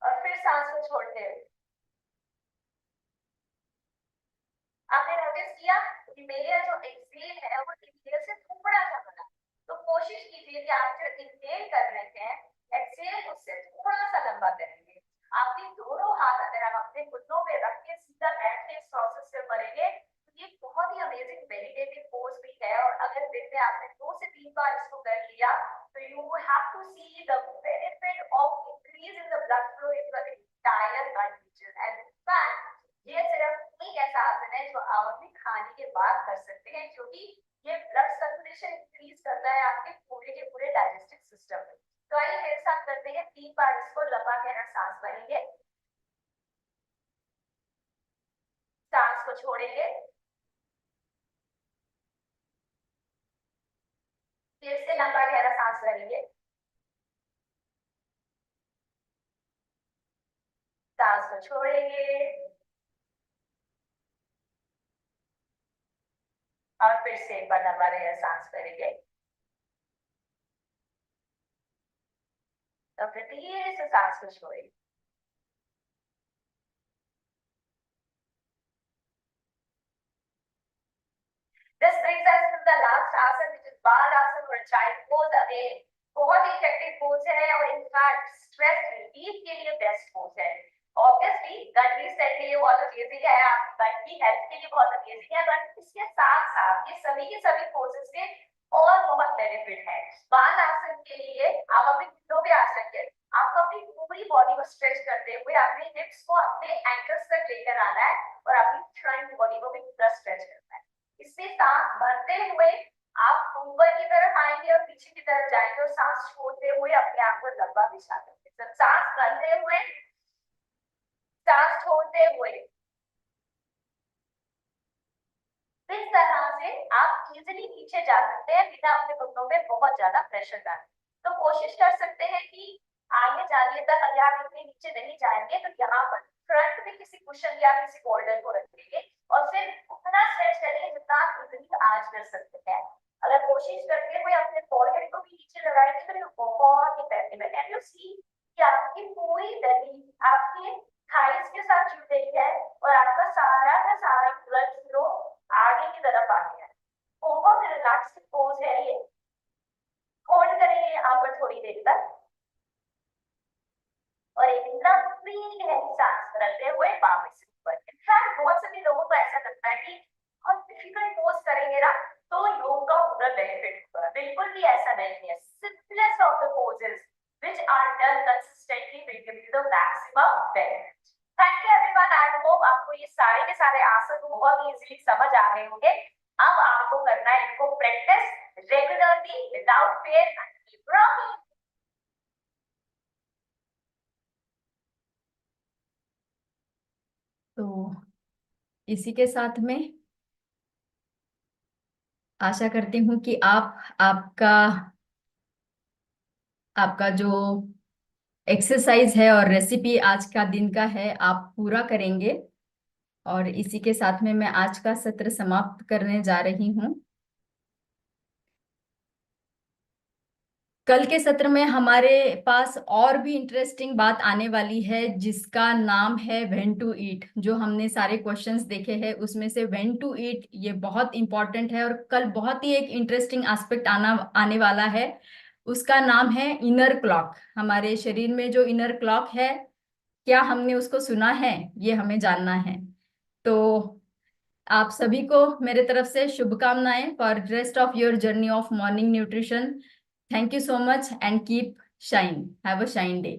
और फिर सांस को छोड़ते हुए। आपने नोटिस किया कि मेरा जो एक्सहेल है वो इनहेल से थोड़ा सा बना, तो कोशिश कीजिए कि आप जो इनहेल कर रहे हैं एक्सहेल उससे थोड़ा सा लंबा करेंगे। आपके दोनों हाथ अगर आप अपने घुटनों पे रख के सीधा बैठ के इस प्रोसेस से करेंगे तो ये बहुत ही अमेजिंग मेडिटेटिव पोज भी है। और अगर दिन में आपने 2 से 3 बार इसको कर लिया तो you have to see the benefit of increase in the blood flow in the entire body region. And in fact ये सिर्फ एक ऐसा आसन है जो आप अपने खाने के बाद कर सकते हैं, क्योंकि ये ब्लड सर्कुलेशन इंक्रीज करता है आपके पूरे के पूरे डाइजेस्टिव सिस्टम में। तो आइए मेरे साथ करते हैं 3 बार इसको। लंबा गहरा सांस भरेंगे, सांस को छोड़ेंगे, फिर से लंबा गहरा सांस भरेंगे, सांस को छोड़ेंगे और फिर से एक बार लंबा गहरा सांस भरेंगे। तो फिर धीरे से सांस को छोड़ेंगे। The लास्ट आसन which is बाल आसन और चाइल्ड पोज अगेन बहुत ही इफेक्टिव पोज है और इनफैक्ट स्ट्रेस रिलीफ के लिए बेस्ट पोज है। ऑब्वियसली गट रीसेट के लिए बहुत अमेजिंग है, आपकी गट की हेल्थ के लिए बहुत अमेजिंग है, बट इसके साथ साथ ये सभी के सभी पोजेस के और बहुत बेनिफिट है। बाल आसन के लिए आप अपने घुटनों पे आ सकते, आपको अपनी पूरी बॉडी को स्ट्रेच करते हुए अपने हिप्स को अपने एंकल्स तक लेकर आना है और अपनी फ्रंट बॉडी को भी पूरा स्ट्रेच करना है। इसमें सांस भरते हुए आप ऊपर की तरफ आएंगे और पीछे की तरफ जाएंगे और सांस छोड़ते हुए अपने आप को लंबा बिछा देंगे। जब सांस भरते हुए सांस छोड़ते हुए इस तरह से आप इजीली नीचे जा सकते हैं बिना अपने घुटनों पे बहुत ज्यादा प्रेशर डालें। तो कोशिश कर सकते हैं कि आगे जाने तक अगर आप इतने नीचे नहीं जाएंगे तो यहाँ पर फ्रंट में किसी कुशन या किसी बोल्डर को रखेंगे और फिर उतना स्ट्रेच करेंगे जितना आप इजीली आज कर सकते हैं। अगर कोशिश करते हुए अपने फॉरहेड को भी नीचे लगाएंगे तो ये बहुत इफेक्टिव है। कैन यू सी कि आपकी पूरी बेली आपके थाइस के साथ जुड़ गई है और आपका सारा का सारा ब्लड फ्लो आगे की तरफ आ गया है। बहुत रिलैक्स पोज है ये। होल्ड करेंगे यहाँ पर थोड़ी देर तक और एक लंबी गहरी सांस रखते हुए वापस ऊपर। इनफैक्ट बहुत सभी लोगों को ऐसा लगता है कि बहुत डिफिकल्ट पोज करेंगे ना तो योग का पूरा बेनिफिट होगा। बिल्कुल भी ऐसा नहीं है। Simplest of the poses which are done consistently will give you the maximum benefit. Thank you everyone. I hope आपको ये सारे के सारे आसन बहुत इजीली समझ आ गए होंगे। अब आपको करना है इनको practice regularly without fair and keep rocking. तो इसी के साथ में आशा करती हूँ कि आपका जो एक्सरसाइज है और रेसिपी आज का दिन का है आप पूरा करेंगे। और इसी के साथ में मैं आज का सत्र समाप्त करने जा रही हूँ। कल के सत्र में हमारे पास और भी इंटरेस्टिंग बात आने वाली है जिसका नाम है व्हेन टू ईट। जो हमने सारे क्वेश्चंस देखे हैं उसमें से व्हेन टू ईट ये बहुत इंपॉर्टेंट है और कल बहुत ही एक इंटरेस्टिंग एस्पेक्ट आने वाला है। उसका नाम है इनर क्लॉक। हमारे शरीर में जो इनर क्लॉक है क्या हमने उसको सुना है, ये हमें जानना है। तो आप सभी को मेरे तरफ से शुभकामनाएं for rest of your journey of morning nutrition. Thank you so much and keep shine. Have a shine day.